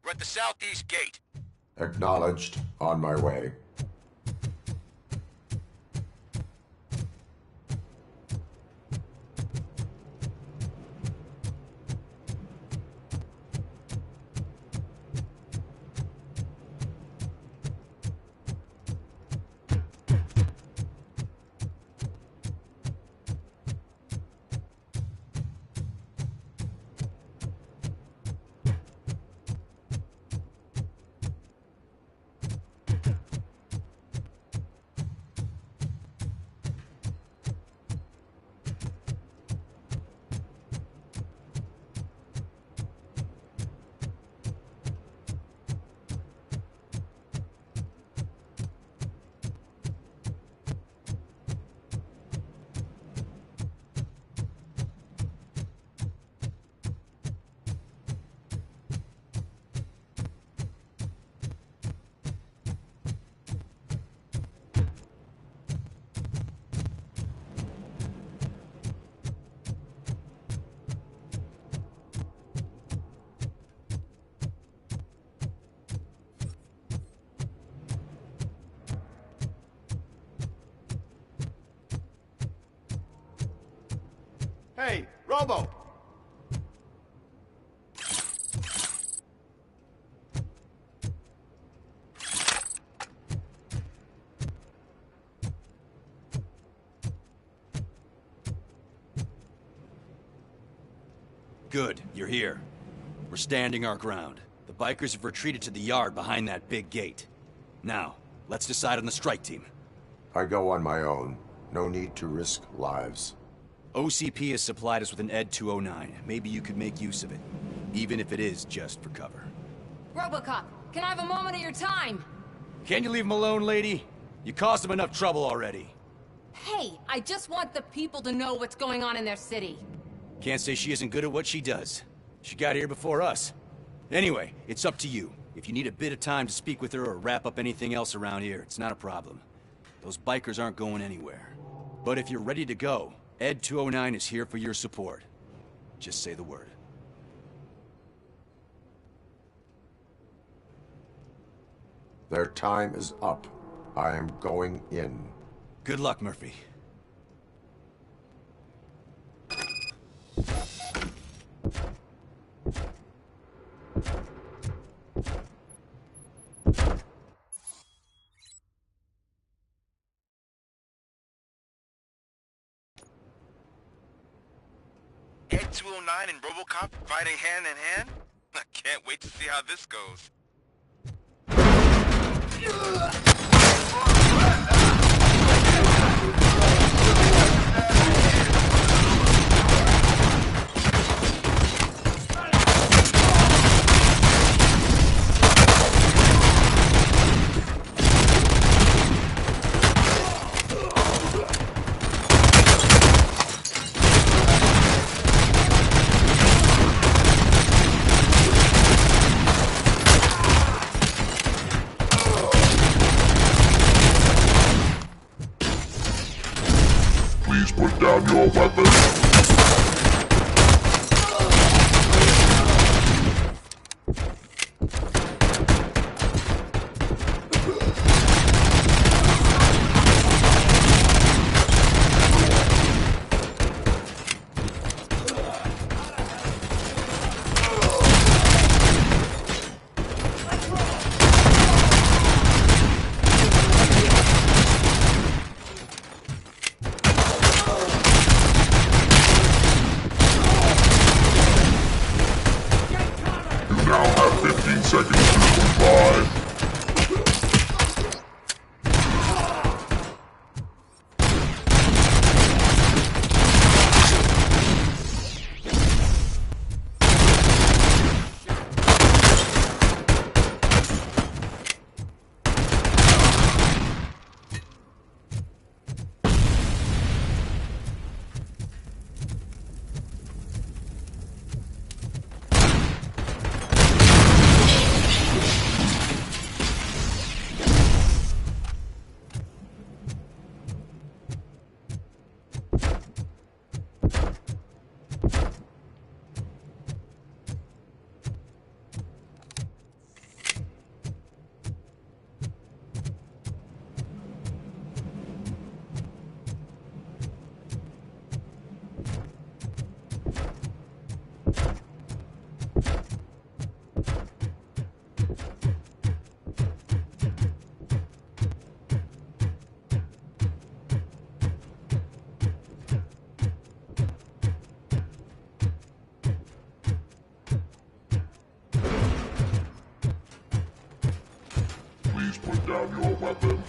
We're at the southeast gate. Acknowledged. On my way. Hey, Robo! Good, you're here. We're standing our ground. The bikers have retreated to the yard behind that big gate. Now, let's decide on the strike team. I go on my own. No need to risk lives. OCP has supplied us with an ED 209. Maybe you could make use of it, even if it is just for cover. Robocop, can I have a moment of your time? Can you leave him alone, lady? You caused him enough trouble already. Hey, I just want the people to know what's going on in their city. Can't say she isn't good at what she does. She got here before us. Anyway, it's up to you. If you need a bit of time to speak with her or wrap up anything else around here, it's not a problem. Those bikers aren't going anywhere. But if you're ready to go, ED 209 is here for your support. Just say the word. Their time is up. I am going in. Good luck, Murphy. Ed 209 and Robocop fighting hand in hand? I can't wait to see how this goes. Please put down your weapon. Now have 15 seconds to comply. Put down your weapon.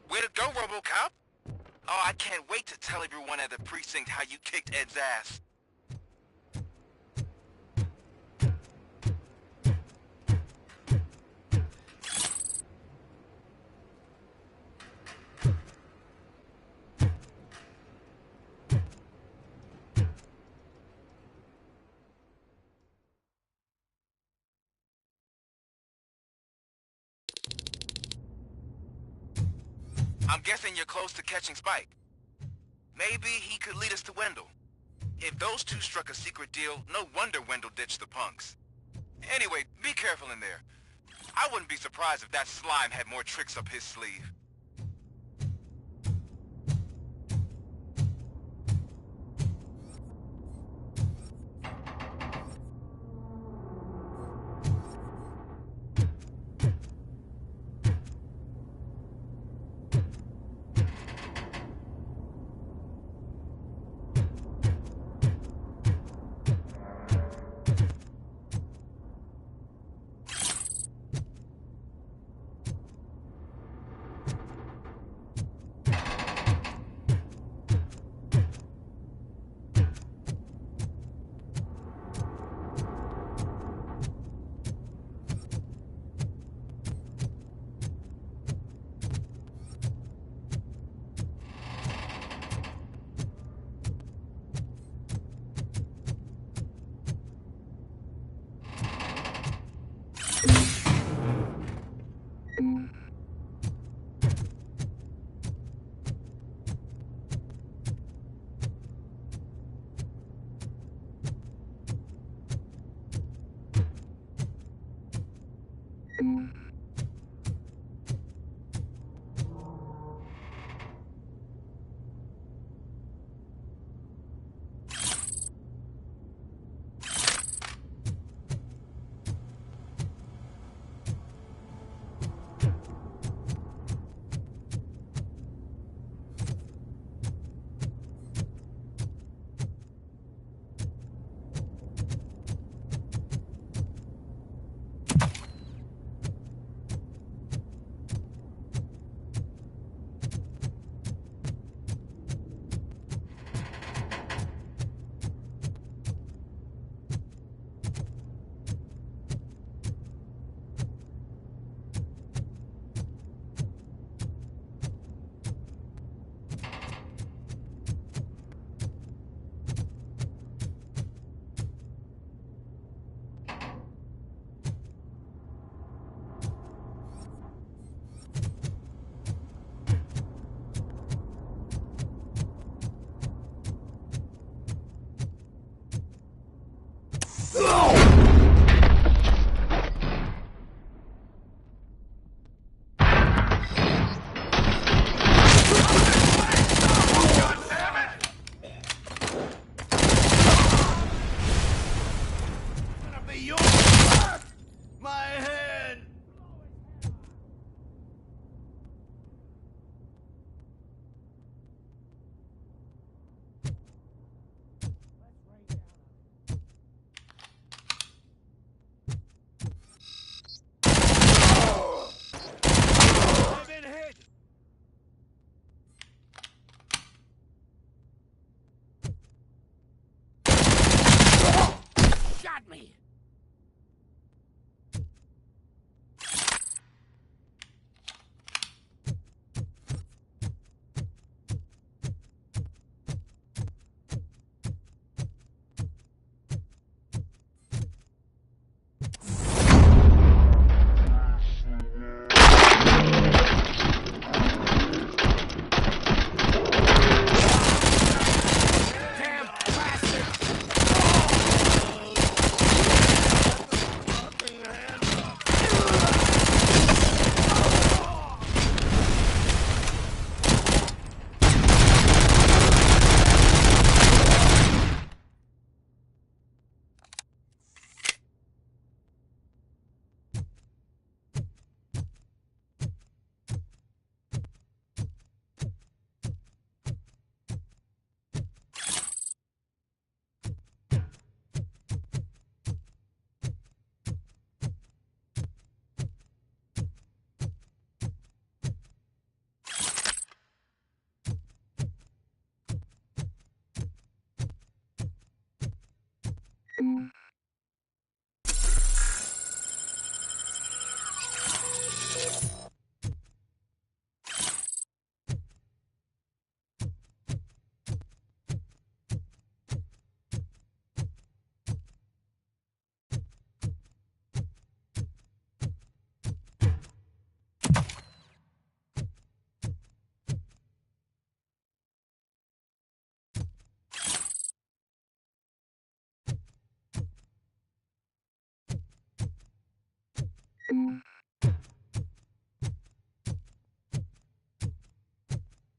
Way to go, RoboCop! Oh, I can't wait to tell everyone at the precinct how you kicked Ed's ass. I'm guessing you're close to catching Spike. Maybe he could lead us to Wendell. If those two struck a secret deal, no wonder Wendell ditched the punks. Anyway, be careful in there. I wouldn't be surprised if that slime had more tricks up his sleeve.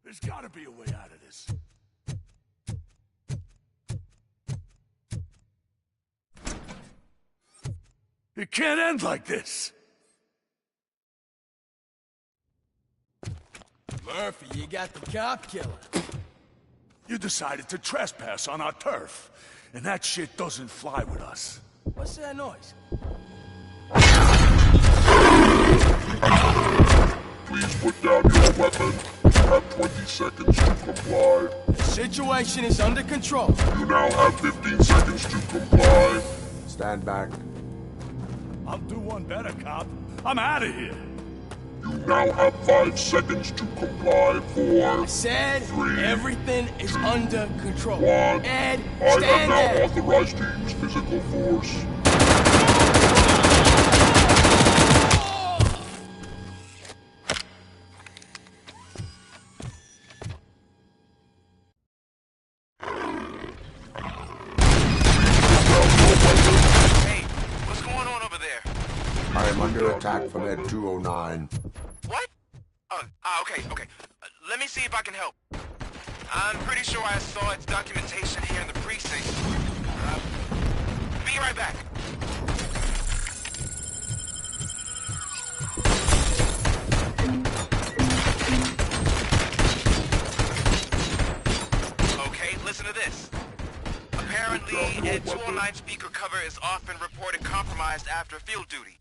There's gotta be a way out of this. It can't end like this. Murphy, you got the cop killer. You decided to trespass on our turf, and that shit doesn't fly with us. What's that noise? Please put down your weapon. You have 20 seconds to comply. The situation is under control. You now have 15 seconds to comply. Stand back. I'll do one better, cop. I'm out of here. You now have 5 seconds to comply. 4, I said 3, everything is under control. 1. Ed, I have stand now there. authorized to use physical force. Hey, what's going on over there? I am under attack from Ed 209. What? Okay. Let me see if I can help. I'm pretty sure I saw its documentation here in the precinct. Be right back. Okay, listen to this. Apparently, Ed 209 speaker cover is often reported compromised after field duty.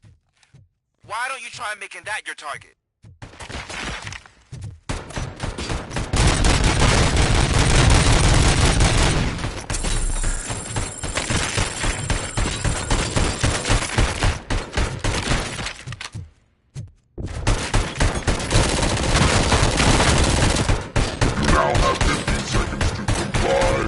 Why don't you try making that your target? You now have 15 seconds to comply.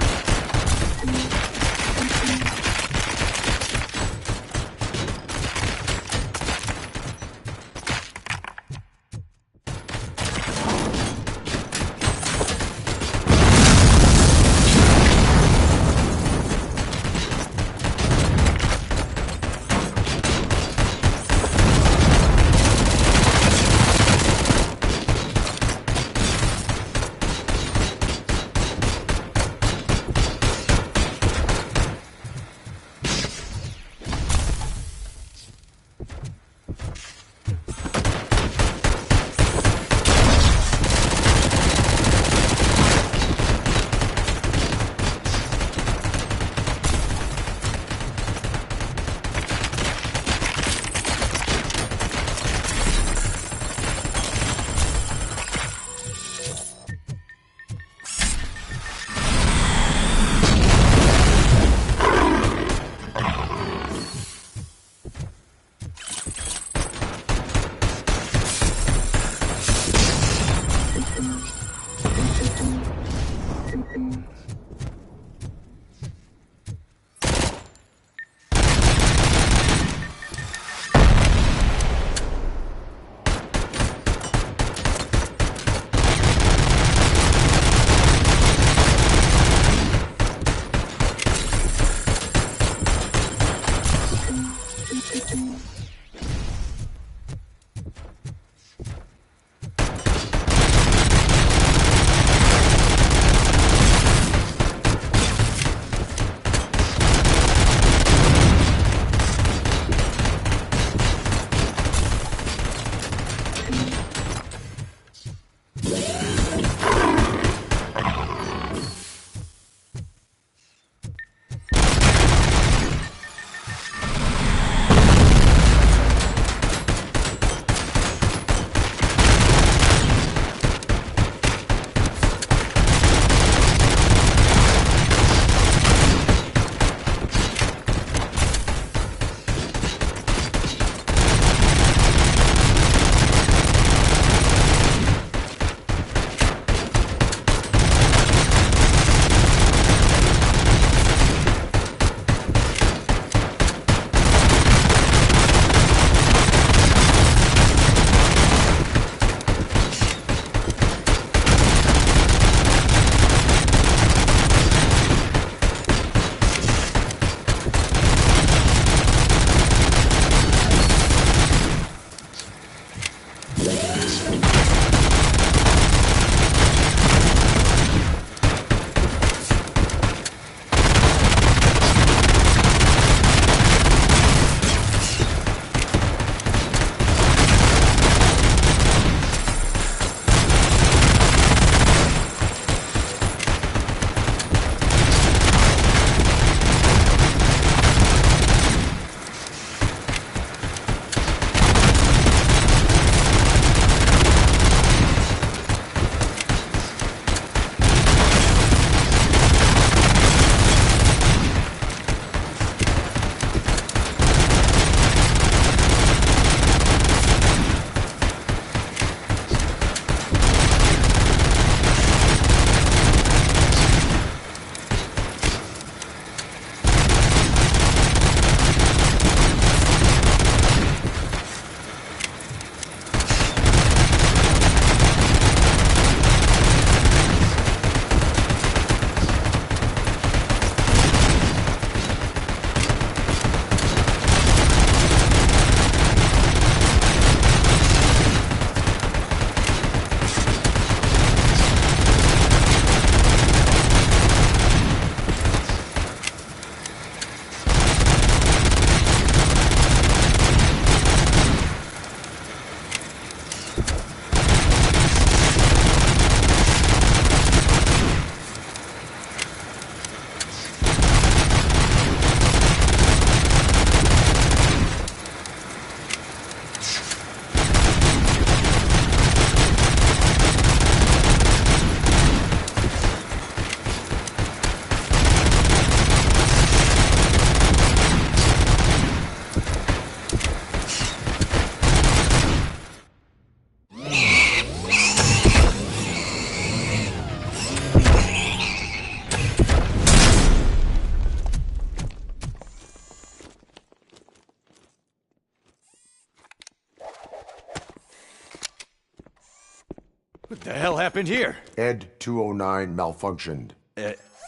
happened here? Ed 209 malfunctioned.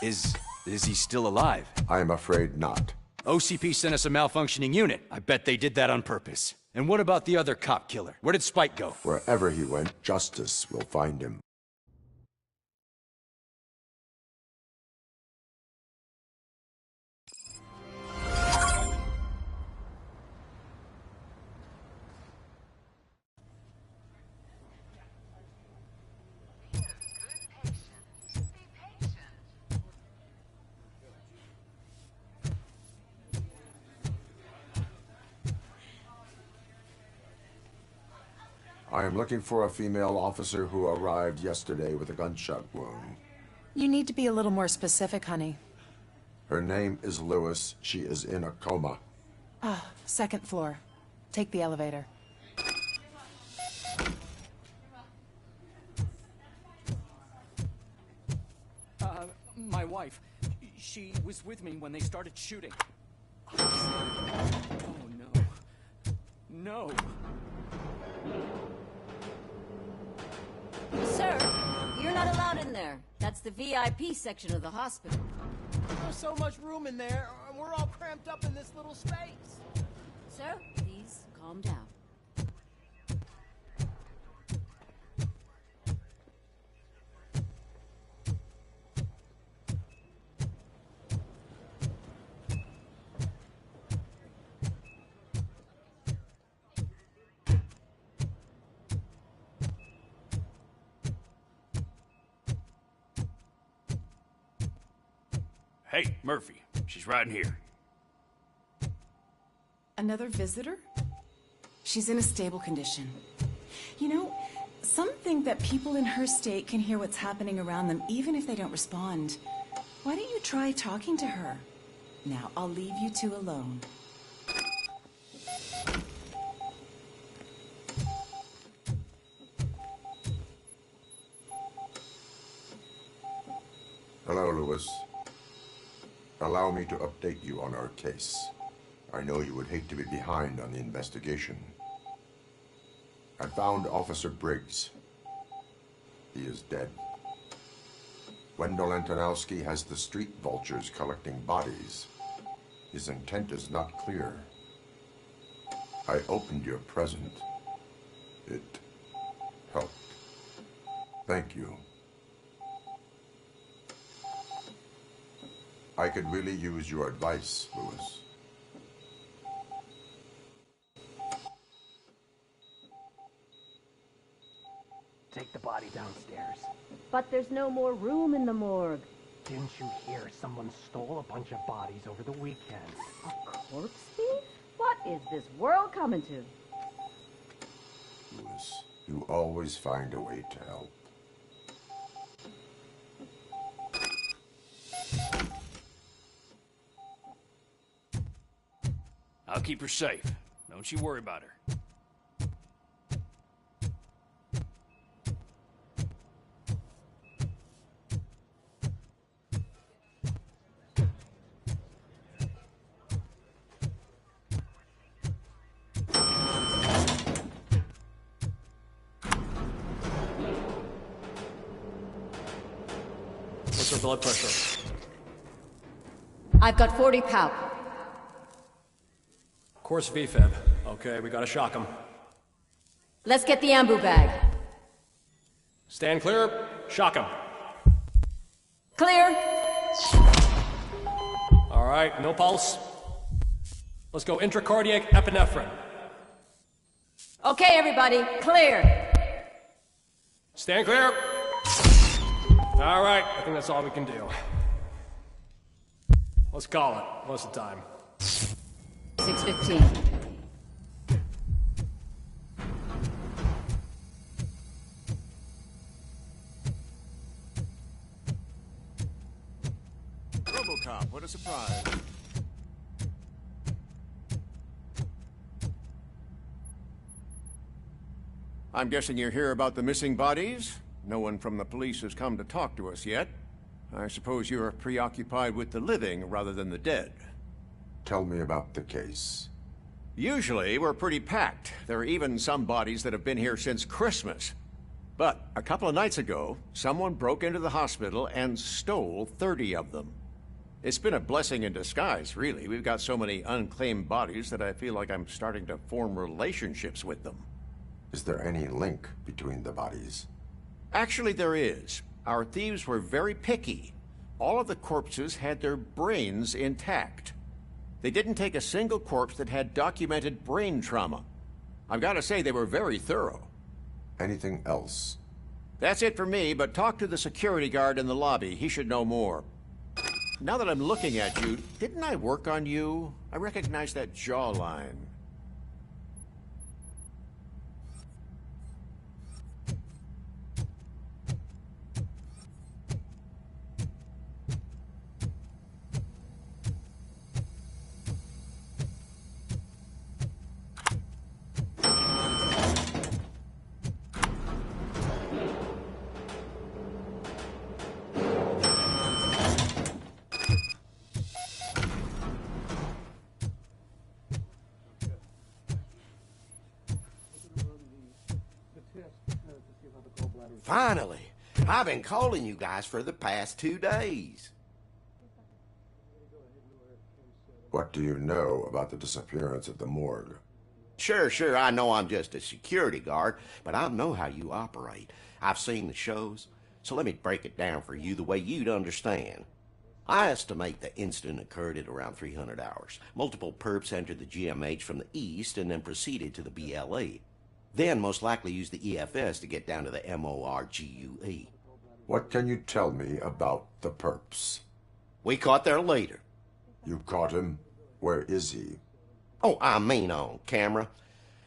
Is he still alive? I am afraid not. OCP sent us a malfunctioning unit. I bet they did that on purpose. And what about the other cop killer? Where did Spike go? Wherever he went, justice will find him. I am looking for a female officer who arrived yesterday with a gunshot wound. You need to be a little more specific, honey. Her name is Lewis. She is in a coma. Ah, second floor. Take the elevator. My wife. She was with me when they started shooting. Oh, no. No. Sir, you're not allowed in there. That's the VIP section of the hospital. There's so much room in there, and we're all cramped up in this little space. Sir, please calm down. Hey, Murphy. She's right in here. Another visitor? She's in a stable condition. You know, some think that people in her state can hear what's happening around them even if they don't respond. Why don't you try talking to her? Now, I'll leave you two alone. Hello, Lewis. Allow me to update you on our case. I know you would hate to be behind on the investigation. I found Officer Briggs. He is dead. Wendell Antonowski has the street vultures collecting bodies. His intent is not clear. I opened your present. It helped. Thank you. I could really use your advice, Lewis. Take the body downstairs. But there's no more room in the morgue. Didn't you hear someone stole a bunch of bodies over the weekend? A corpse thief? What is this world coming to? Lewis, you always find a way to help. I'll keep her safe. Don't you worry about her. What's her blood pressure? I've got 40 pow. Course VFib. Okay, we gotta shock him. Let's get the ambu bag. Stand clear. Shock him. Clear. All right, no pulse. Let's go intracardiac epinephrine. Okay, everybody, clear. Stand clear. All right, I think that's all we can do. Let's call it. What's the time? 6:15. RoboCop, what a surprise. I'm guessing you're here about the missing bodies? No one from the police has come to talk to us yet. I suppose you're preoccupied with the living rather than the dead. Tell me about the case. Usually, we're pretty packed. There are even some bodies that have been here since Christmas. But a couple of nights ago, someone broke into the hospital and stole 30 of them. It's been a blessing in disguise, really. We've got so many unclaimed bodies that I feel like I'm starting to form relationships with them. Is there any link between the bodies? Actually, there is. Our thieves were very picky. All of the corpses had their brains intact. They didn't take a single corpse that had documented brain trauma. I've got to say, they were very thorough. Anything else? That's it for me, but talk to the security guard in the lobby. He should know more. Now that I'm looking at you, didn't I work on you? I recognize that jawline. Finally! I've been calling you guys for the past 2 days. What do you know about the disappearance at the morgue? Sure, I know I'm just a security guard, but I know how you operate. I've seen the shows, so let me break it down for you the way you'd understand. I estimate the incident occurred at around 300 hours. Multiple perps entered the GMH from the east and then proceeded to the BLE. Then most likely used the EFS to get down to the MORGUE. What can you tell me about the perps? We caught their leader. You caught him? Where is he? Oh, I mean on camera.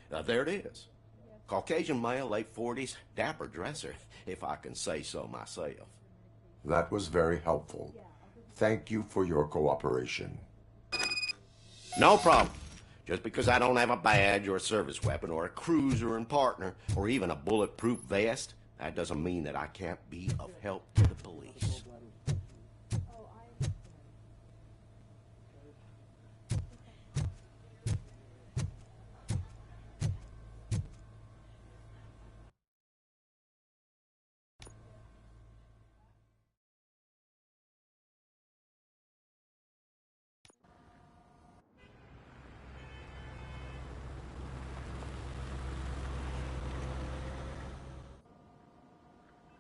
There it is. Caucasian male, late 40s, dapper dresser, if I can say so myself. That was very helpful. Thank you for your cooperation. No problem. Just because I don't have a badge or a service weapon or a cruiser and partner or even a bulletproof vest, that doesn't mean that I can't be of help to the police.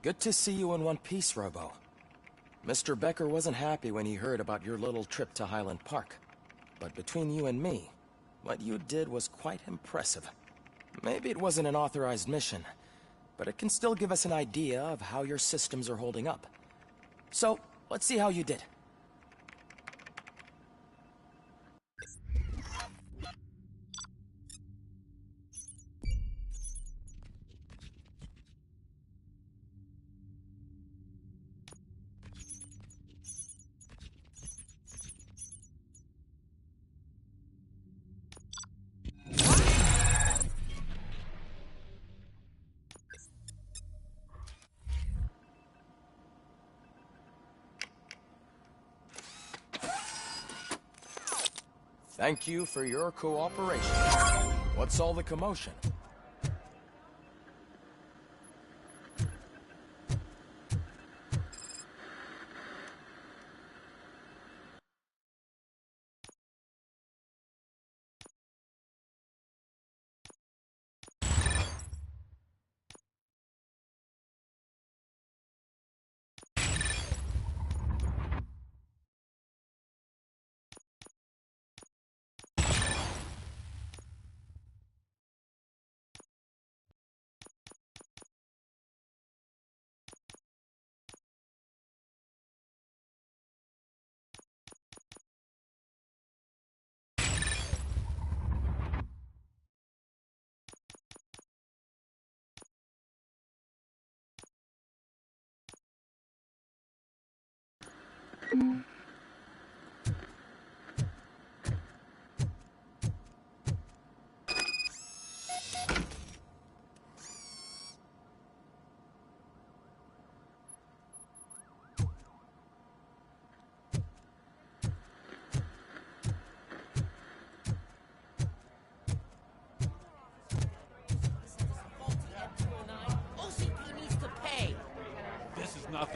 Good to see you in one piece, Robo. Mr. Becker wasn't happy when he heard about your little trip to Highland Park. But between you and me, what you did was quite impressive. Maybe it wasn't an authorized mission, but it can still give us an idea of how your systems are holding up. So, let's see how you did. Thank you for your cooperation. What's all the commotion?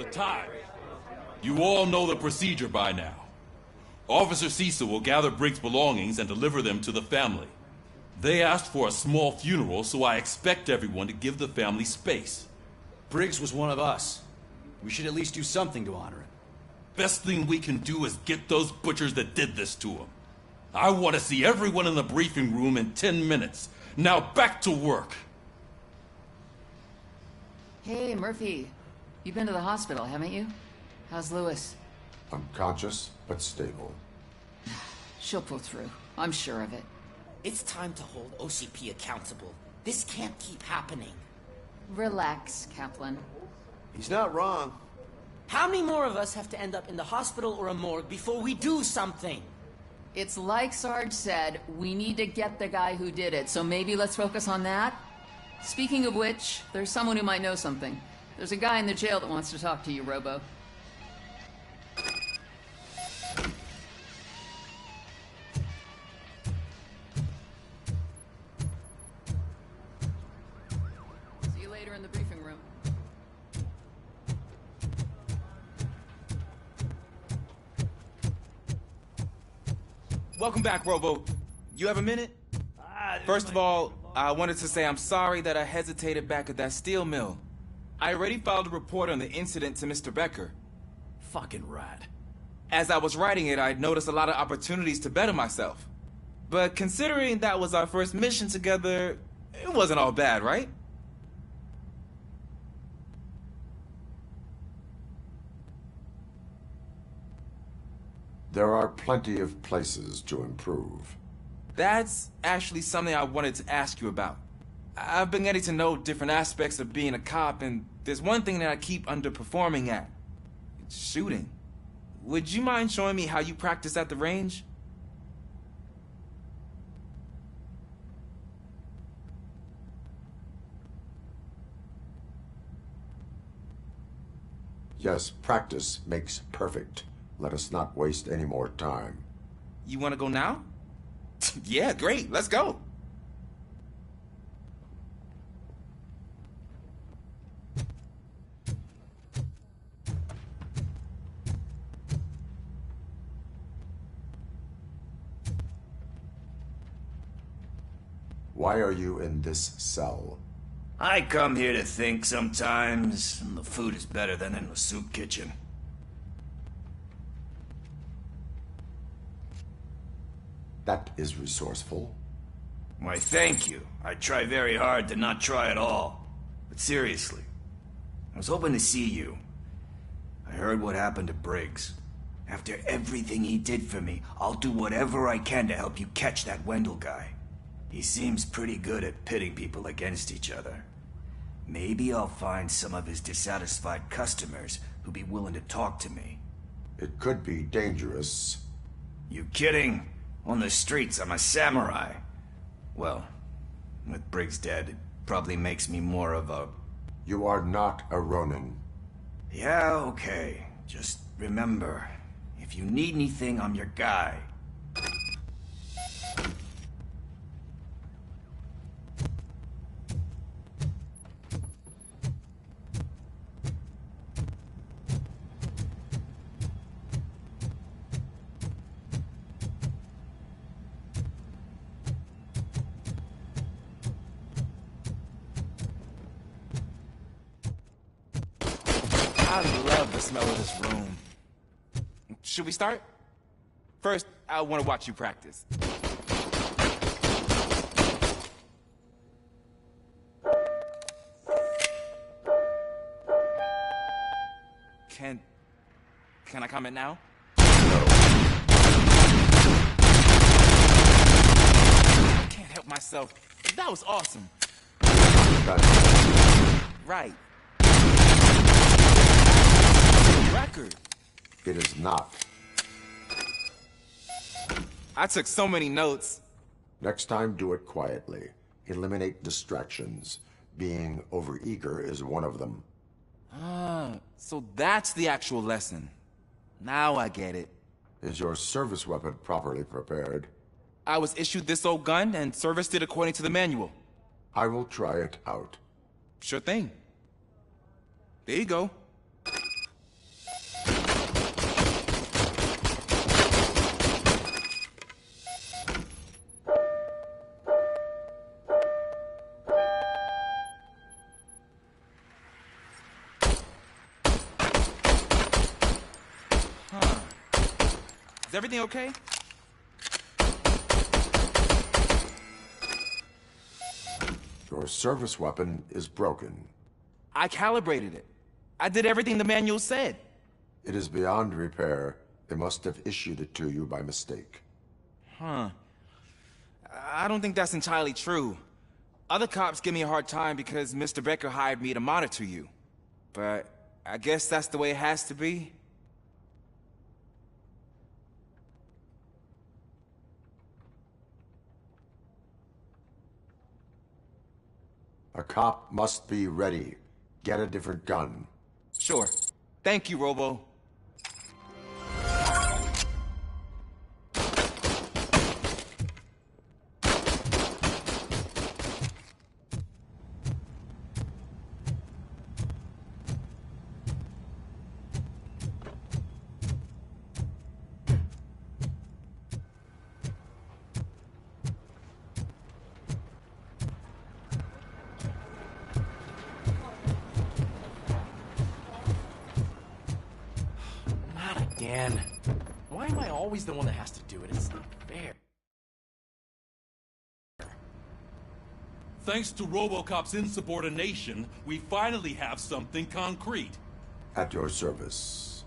the time. You all know the procedure by now. Officer Cecil will gather Briggs' belongings and deliver them to the family. They asked for a small funeral, so I expect everyone to give the family space. Briggs was one of us. We should at least do something to honor him. Best thing we can do is get those butchers that did this to him. I want to see everyone in the briefing room in 10 minutes. Now back to work. Hey, Murphy. You've been to the hospital, haven't you? How's Lewis? Unconscious, but stable. She'll pull through. I'm sure of it. It's time to hold OCP accountable. This can't keep happening. Relax, Kaplan. He's not wrong. How many more of us have to end up in the hospital or a morgue before we do something? It's like Sarge said, we need to get the guy who did it, so maybe let's focus on that? Speaking of which, there's someone who might know something. There's a guy in the jail that wants to talk to you, Robo. See you later in the briefing room. Welcome back, Robo. You have a minute? First of all, I wanted to say I'm sorry that I hesitated back at that steel mill. I already filed a report on the incident to Mr. Becker. Fucking rat. As I was writing it, I'd noticed a lot of opportunities to better myself. But considering that was our first mission together, it wasn't all bad, right? There are plenty of places to improve. That's actually something I wanted to ask you about. I've been getting to know different aspects of being a cop, and there's one thing that I keep underperforming at. It's shooting. Would you mind showing me how you practice at the range? Yes, practice makes perfect. Let us not waste any more time. You want to go now? Yeah, great. Let's go. Why are you in this cell? I come here to think sometimes, and the food is better than in the soup kitchen. That is resourceful. Why, thank you. I try very hard to not try at all. But seriously, I was hoping to see you. I heard what happened to Briggs. After everything he did for me, I'll do whatever I can to help you catch that Wendell guy. He seems pretty good at pitting people against each other. Maybe I'll find some of his dissatisfied customers who'd be willing to talk to me. It could be dangerous. You kidding? On the streets, I'm a samurai. Well, with Briggs dead, it probably makes me more of a... You are not a Ronin. Yeah, okay. Just remember, if you need anything, I'm your guy. I love the smell of this room. Should we start? First, I want to watch you practice. Can I comment now? I can't help myself. That was awesome. Right. Record. It is not. I took so many notes. Next time, do it quietly. Eliminate distractions. Being overeager is one of them. Ah, so that's the actual lesson. Now I get it. Is your service weapon properly prepared? I was issued this old gun and serviced it according to the manual. I will try it out. Sure thing. There you go. Is everything okay? Your service weapon is broken. I calibrated it. I did everything the manual said. It is beyond repair. They must have issued it to you by mistake. Huh. I don't think that's entirely true. Other cops give me a hard time because Mr. Becker hired me to monitor you. But I guess that's the way it has to be. A cop must be ready. Get a different gun. Sure. Thank you, Robo. Again. Why am I always the one that has to do it? It's not fair. Thanks to RoboCop's insubordination, we finally have something concrete. At your service.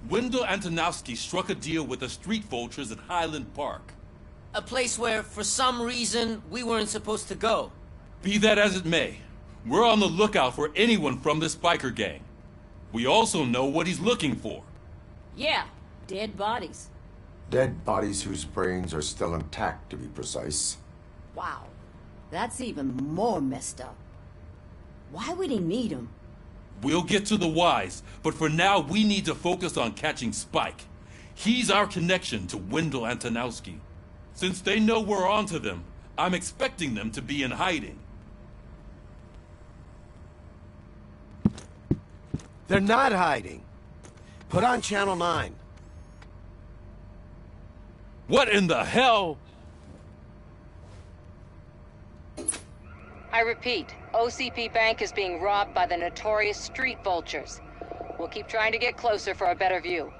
Wendell Antonowski struck a deal with the street vultures at Highland Park. A place where, for some reason, we weren't supposed to go. Be that as it may, we're on the lookout for anyone from this biker gang. We also know what he's looking for. Yeah, dead bodies. Dead bodies whose brains are still intact, to be precise. Wow, that's even more messed up. Why would he need them? We'll get to the whys, but for now we need to focus on catching Spike. He's our connection to Wendell Antonowski. Since they know we're onto them, I'm expecting them to be in hiding. They're not hiding. Put on Channel 9. What in the hell? I repeat, OCP Bank is being robbed by the notorious street vultures. We'll keep trying to get closer for a better view.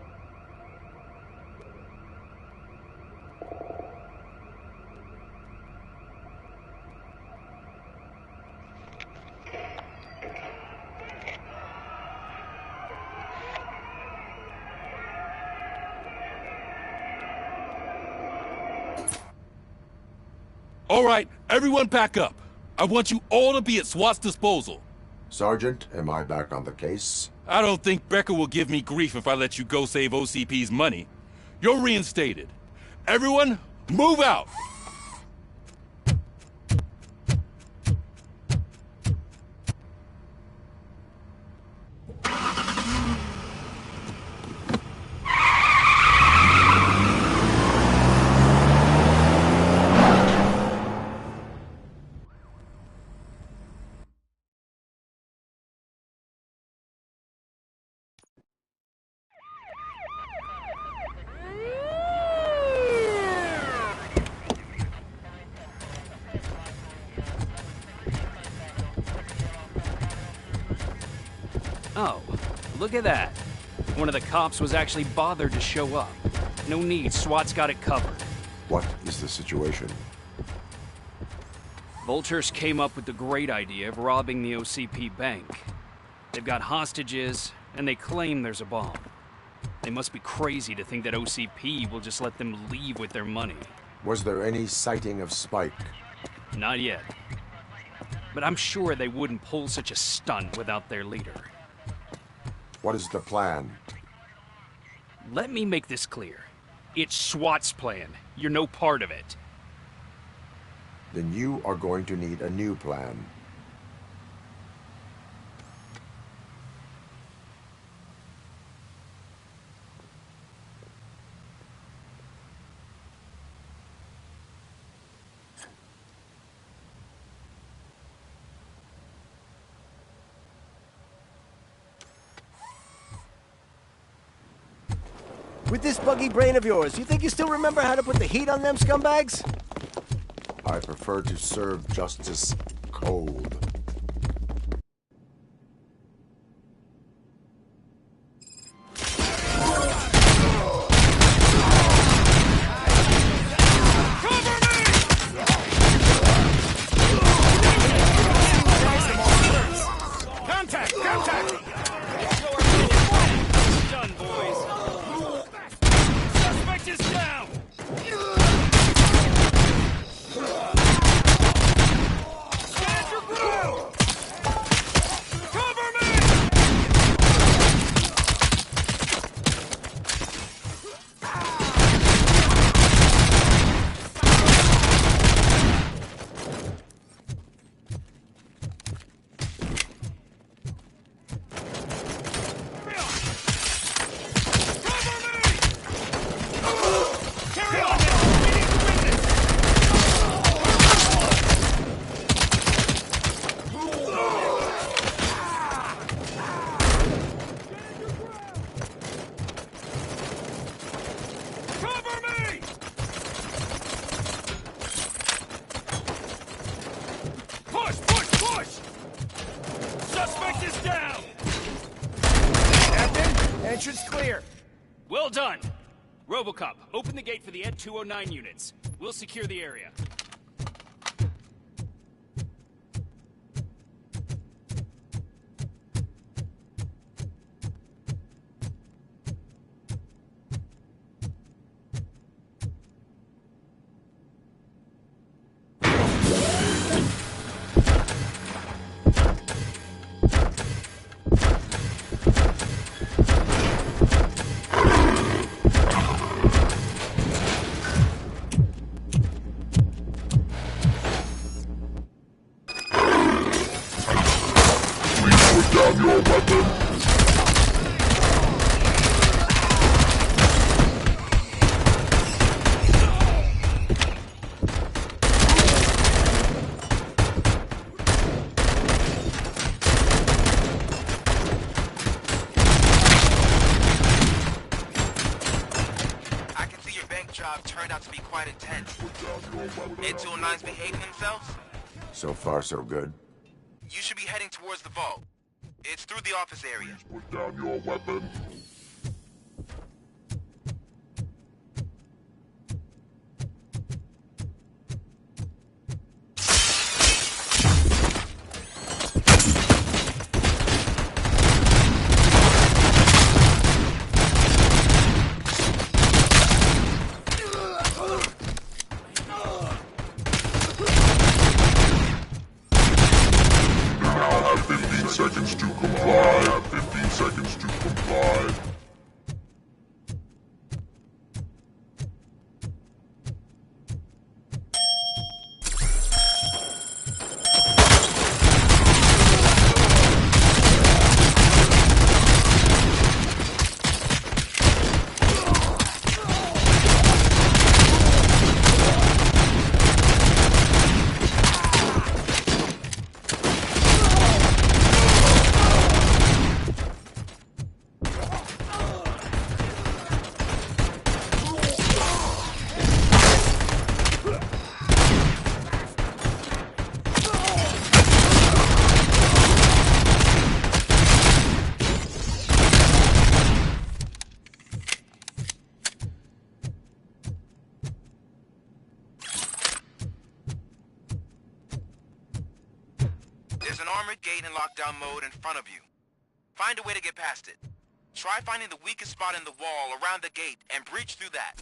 All right, everyone pack up. I want you all to be at SWAT's disposal. Sergeant, am I back on the case? I don't think Becker will give me grief if I let you go save OCP's money. You're reinstated. Everyone, move out! Oh, look at that. One of the cops was actually bothered to show up. No need, SWAT's got it covered. What is the situation? Vultures came up with the great idea of robbing the OCP bank. They've got hostages, and they claim there's a bomb. They must be crazy to think that OCP will just let them leave with their money. Was there any sighting of Spike? Not yet. But I'm sure they wouldn't pull such a stunt without their leader. What is the plan? Let me make this clear. It's SWAT's plan. You're no part of it. Then you are going to need a new plan. With this buggy brain of yours, you think you still remember how to put the heat on them scumbags? I prefer to serve justice cold. Well done! Robocop, open the gate for the Ed 209 units. We'll secure the area. Down your weapon. I can see your bank job turned out to be quite intense. Ed 209's behaving themselves? So far, so good. You should be heading towards the vault. It's through the office area. Put down your weapon. Now have 15 seconds to comply. 15 seconds to comply. There's an armored gate in lockdown mode in front of you. Find a way to get past it. Try finding the weakest spot in the wall around the gate and breach through that.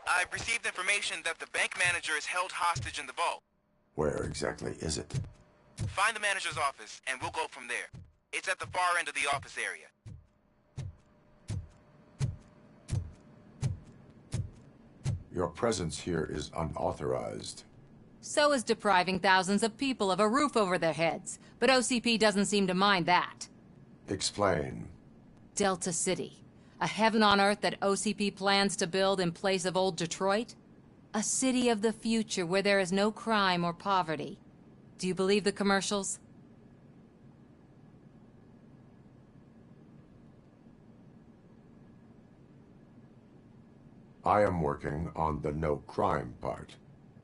I've received information that the bank manager is held hostage in the vault. Where exactly is it? Find the manager's office, and we'll go from there. It's at the far end of the office area. Your presence here is unauthorized. So is depriving thousands of people of a roof over their heads. But OCP doesn't seem to mind that. Explain. Delta City. A heaven on earth that OCP plans to build in place of old Detroit? A city of the future where there is no crime or poverty. Do you believe the commercials? I am working on the no crime part.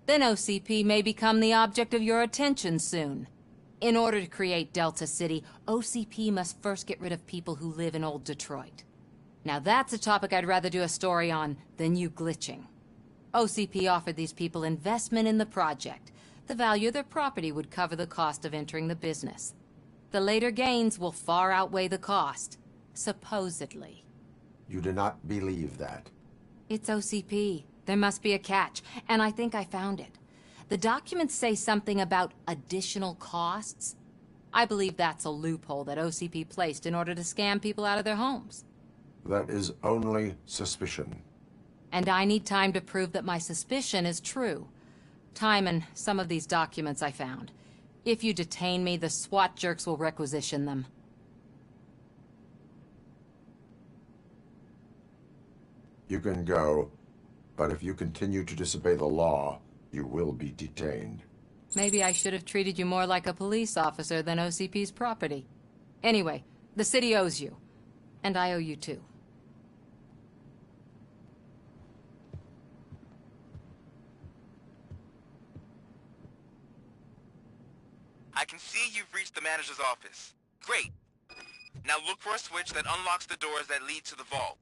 Then OCP may become the object of your attention soon. In order to create Delta City, OCP must first get rid of people who live in old Detroit. Now that's a topic I'd rather do a story on than you glitching. OCP offered these people investment in the project. The value of their property would cover the cost of entering the business. The later gains will far outweigh the cost, supposedly. You do not believe that? It's OCP. There must be a catch, and I think I found it. The documents say something about additional costs. I believe that's a loophole that OCP placed in order to scam people out of their homes. That is only suspicion. And I need time to prove that my suspicion is true. Time and some of these documents I found. If you detain me, the SWAT jerks will requisition them. You can go, but if you continue to disobey the law, you will be detained. Maybe I should have treated you more like a police officer than OCP's property. Anyway, the city owes you. And I owe you too. I can see you've reached the manager's office. Great. Now look for a switch that unlocks the doors that lead to the vault.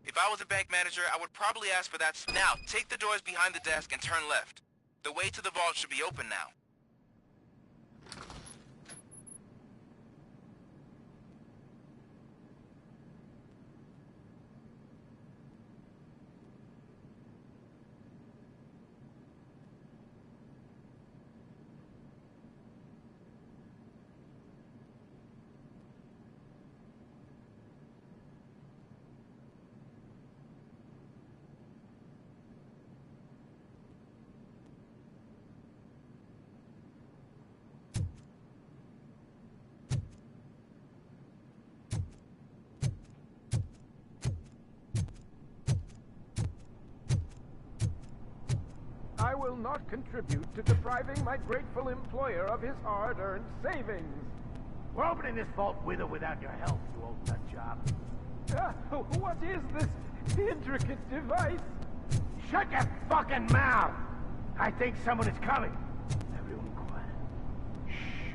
If I was a bank manager, I would probably ask for that. Now, take the doors behind the desk and turn left. The way to the vault should be open now. I will not contribute to depriving my grateful employer of his hard-earned savings. We're opening this vault with or without your help, you old nut job. What is this intricate device? Shut your fucking mouth! I think someone is coming. Everyone quiet. Shh.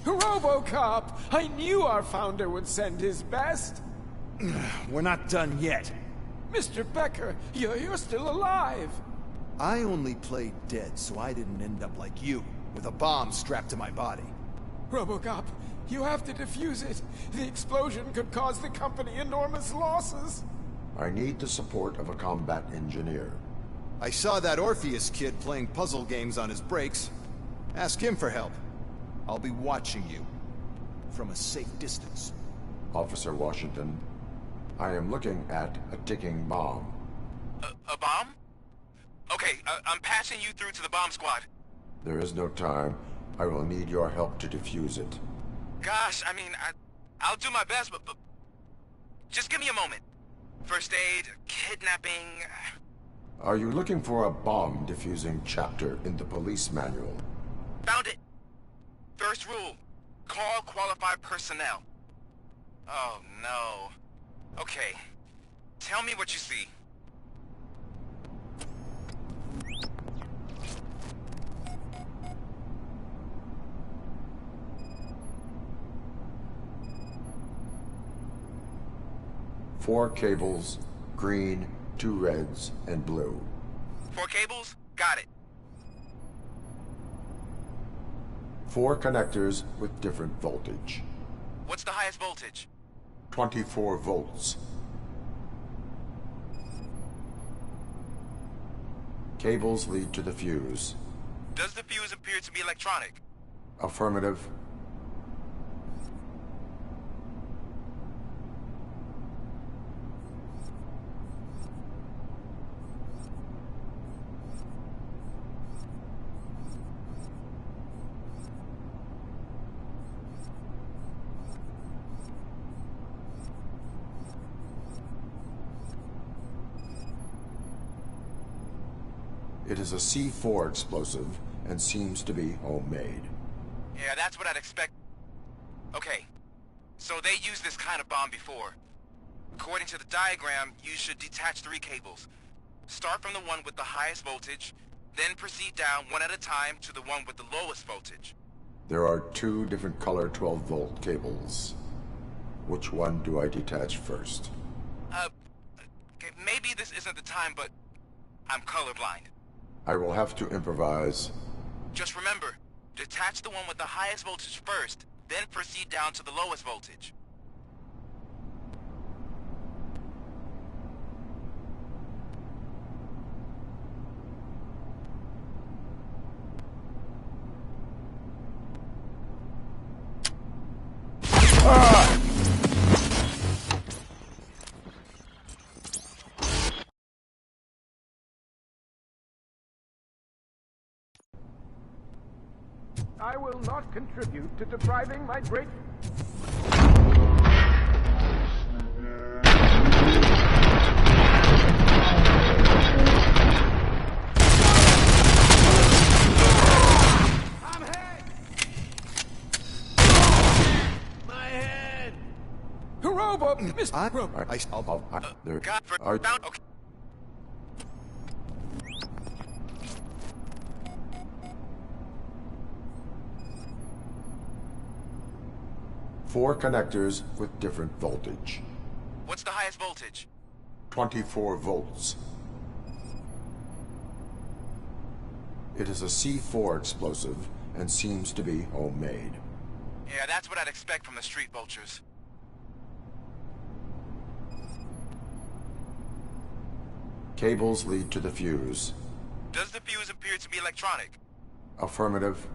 RoboCop! I knew our founder would send his best. We're not done yet. Mr. Becker, you're still alive. I only played dead so I didn't end up like you, with a bomb strapped to my body. RoboCop, you have to defuse it. The explosion could cause the company enormous losses. I need the support of a combat engineer. I saw that Orpheus kid playing puzzle games on his breaks. Ask him for help. I'll be watching you. From a safe distance. Officer Washington, I am looking at a ticking bomb. A bomb? Okay, I'm passing you through to the bomb squad. There is no time. I will need your help to defuse it. Gosh, I mean, I'll do my best, but just give me a moment. First aid, kidnapping... Are you looking for a bomb defusing chapter in the police manual? Found it! First rule, call qualified personnel. Oh no. Okay, tell me what you see. 4 cables, green, 2 reds, and blue. 4 cables? Got it. 4 connectors with different voltage. What's the highest voltage? 24 volts. Cables lead to the fuse. Does the fuse appear to be electronic? Affirmative. It is a C4 explosive and seems to be homemade. Yeah, that's what I'd expect. Okay, so they used this kind of bomb before. According to the diagram, you should detach 3 cables. Start from the one with the highest voltage, then proceed down one at a time to the one with the lowest voltage. There are 2 different color 12-volt cables. Which one do I detach first? Okay, maybe this isn't the time, but I'm colorblind. I will have to improvise. Just remember, detach the one with the highest voltage first, then proceed down to the lowest voltage. I will not contribute to depriving my great... My head! Robo! Mr. Robo! There God, are... okay. Four connectors with different voltage. What's the highest voltage? 24 volts. It is a C4 explosive and seems to be homemade. Yeah, that's what I'd expect from the street vultures. Cables lead to the fuse. Does the fuse appear to be electronic? Affirmative.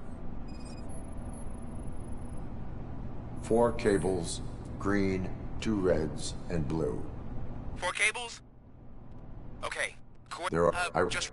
4 cables, green, 2 reds, and blue. 4 cables? Okay. There are... just...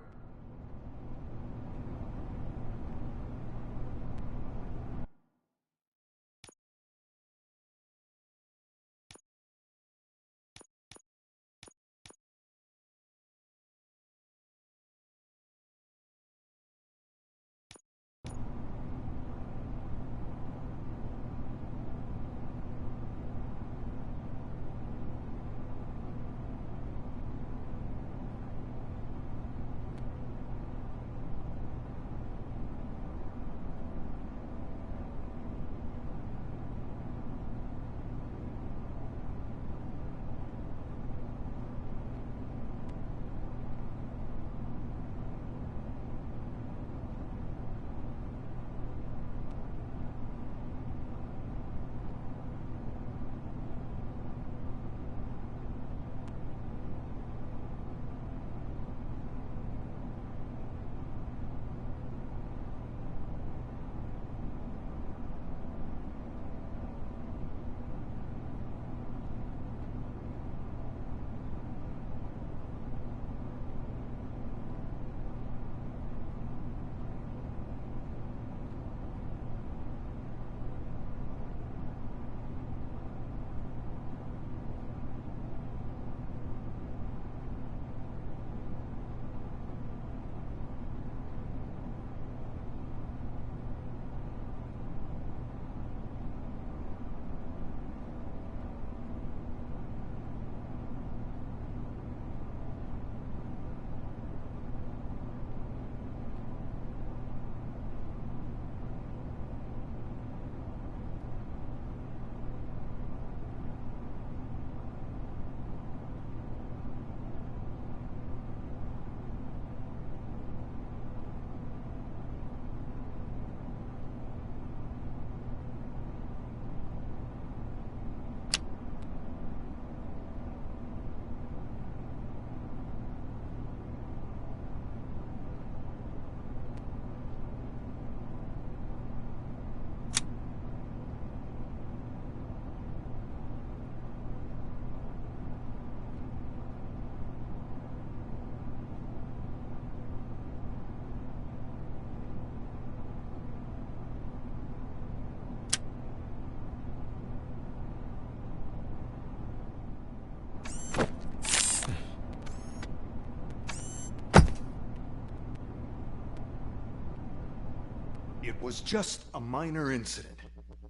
It was just a minor incident.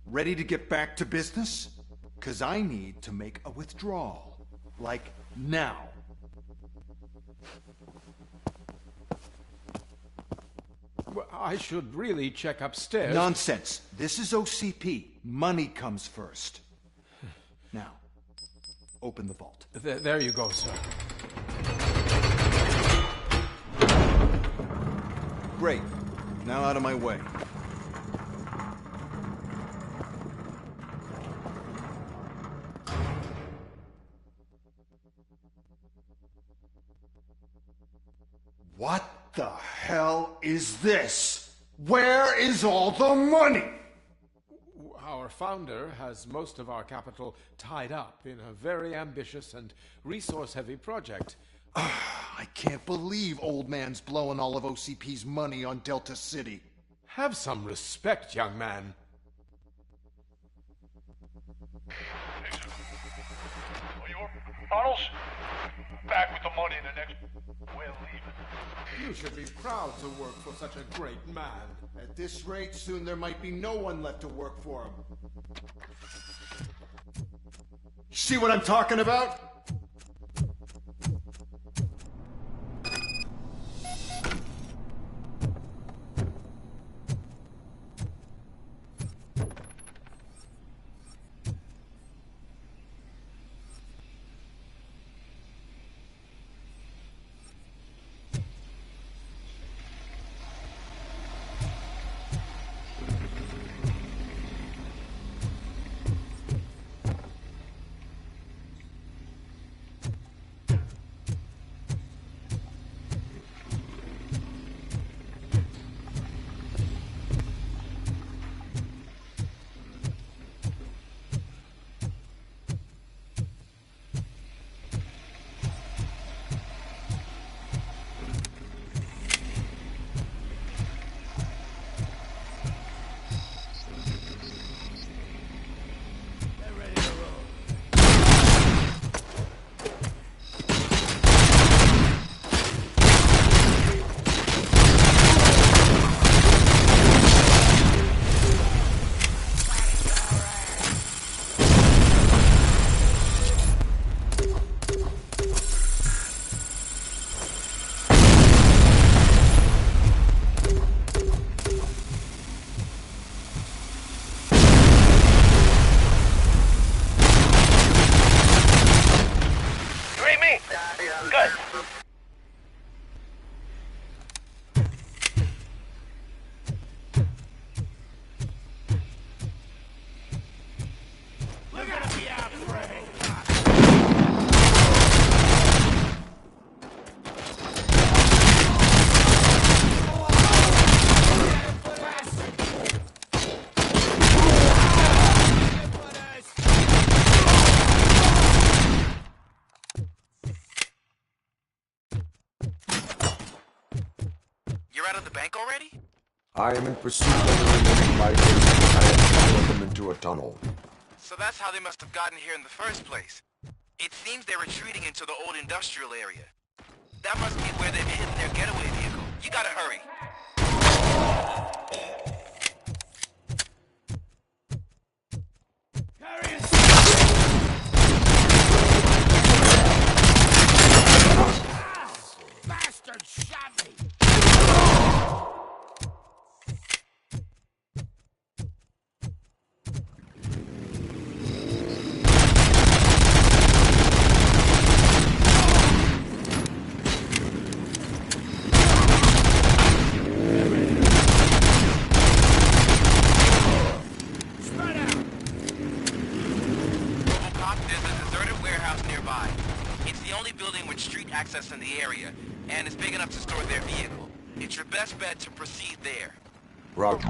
Ready to get back to business? 'Cause I need to make a withdrawal. Like, now. Well, I should really check upstairs. Nonsense. This is OCP. Money comes first. Now, open the vault. There you go, sir. Great. Now out of my way. What the hell is this? Where is all the money? Our founder has most of our capital tied up in a very ambitious and resource-heavy project. I can't believe old man's blowing all of OCP's money on Delta City. Have some respect, young man. Bottles? Back with the money in the next... We're leaving. You should be proud to work for such a great man. At this rate, soon there might be no one left to work for him. See what I'm talking about? I am in pursuit of the remaining bikers. I have followed them into a tunnel. So that's how they must have gotten here in the first place. It seems they're retreating into the old industrial area. That must be where they've hidden their getaway vehicle. You gotta hurry. Bastard shot me! Access in the area, and it's big enough to store their vehicle. It's your best bet to proceed there. Roger.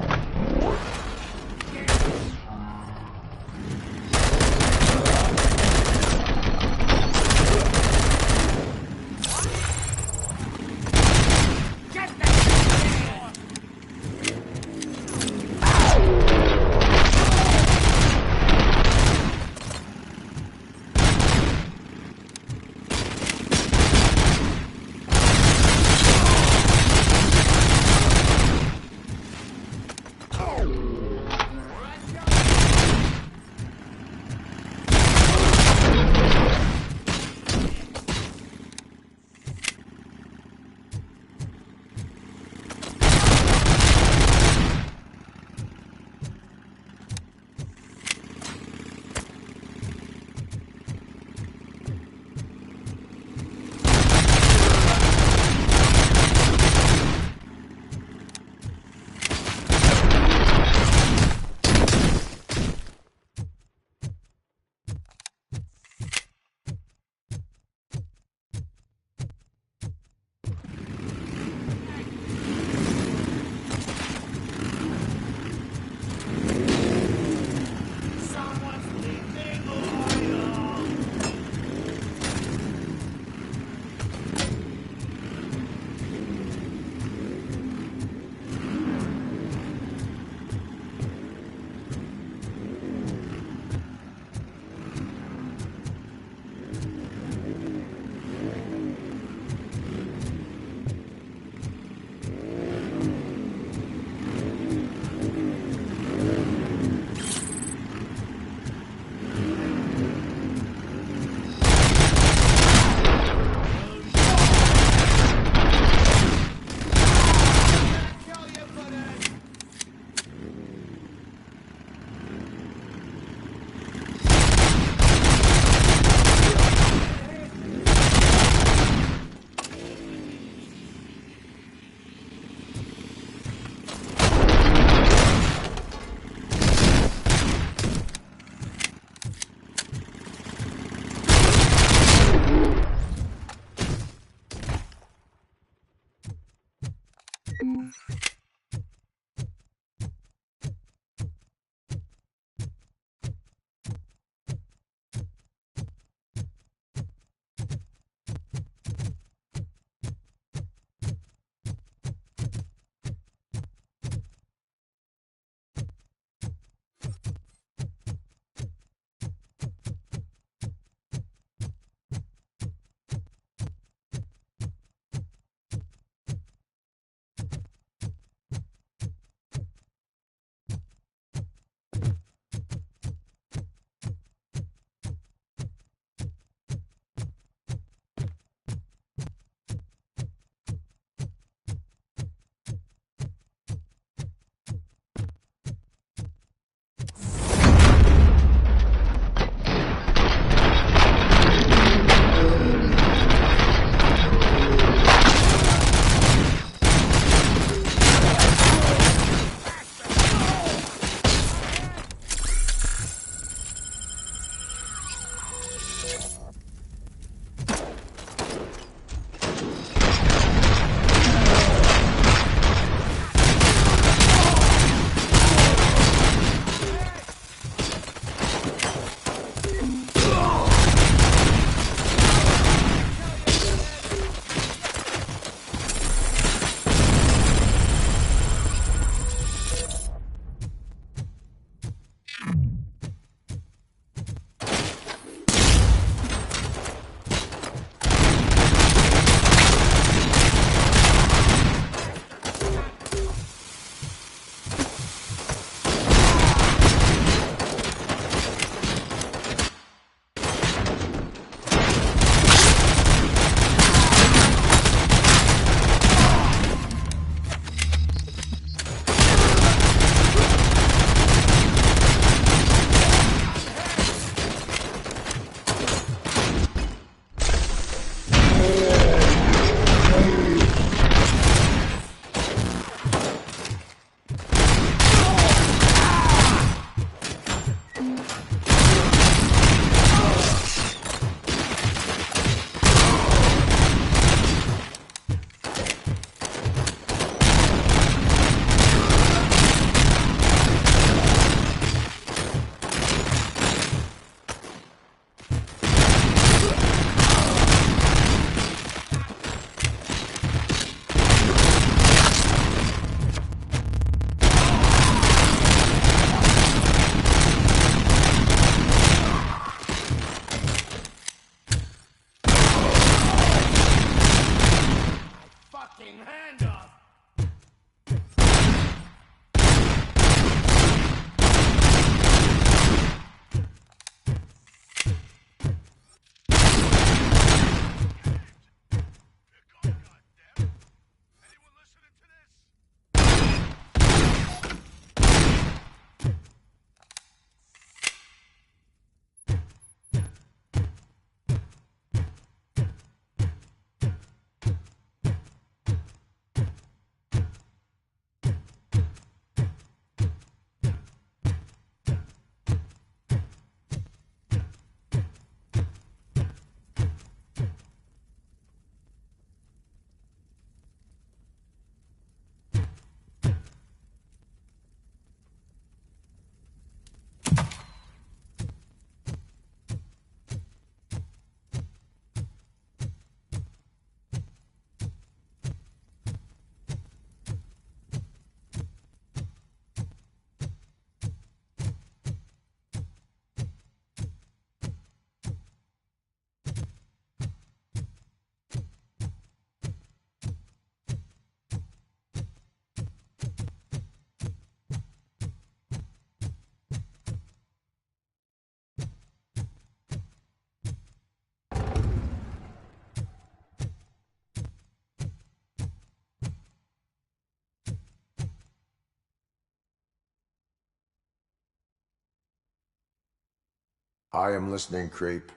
I am listening, Creep.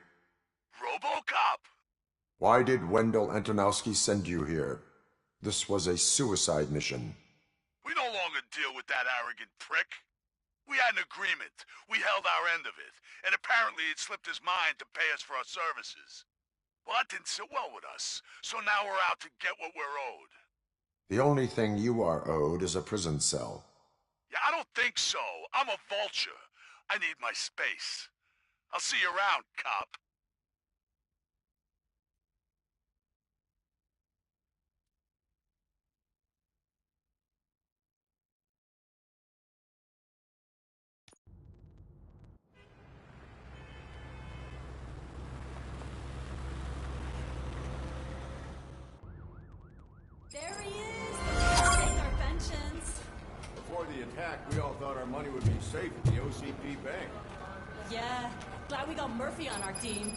RoboCop! Why did Wendell Antonowski send you here? This was a suicide mission. We no longer deal with that arrogant prick. We had an agreement. We held our end of it. And apparently it slipped his mind to pay us for our services. Well, that didn't sit well with us. So now we're out to get what we're owed. The only thing you are owed is a prison cell. Yeah, I don't think so. I'm a vulture. I need my space. I'll see you around, cop. There he is! Take our pensions. Before the attack, we all thought our money would be safe at the OCP bank. Yeah, glad we got Murphy on our team.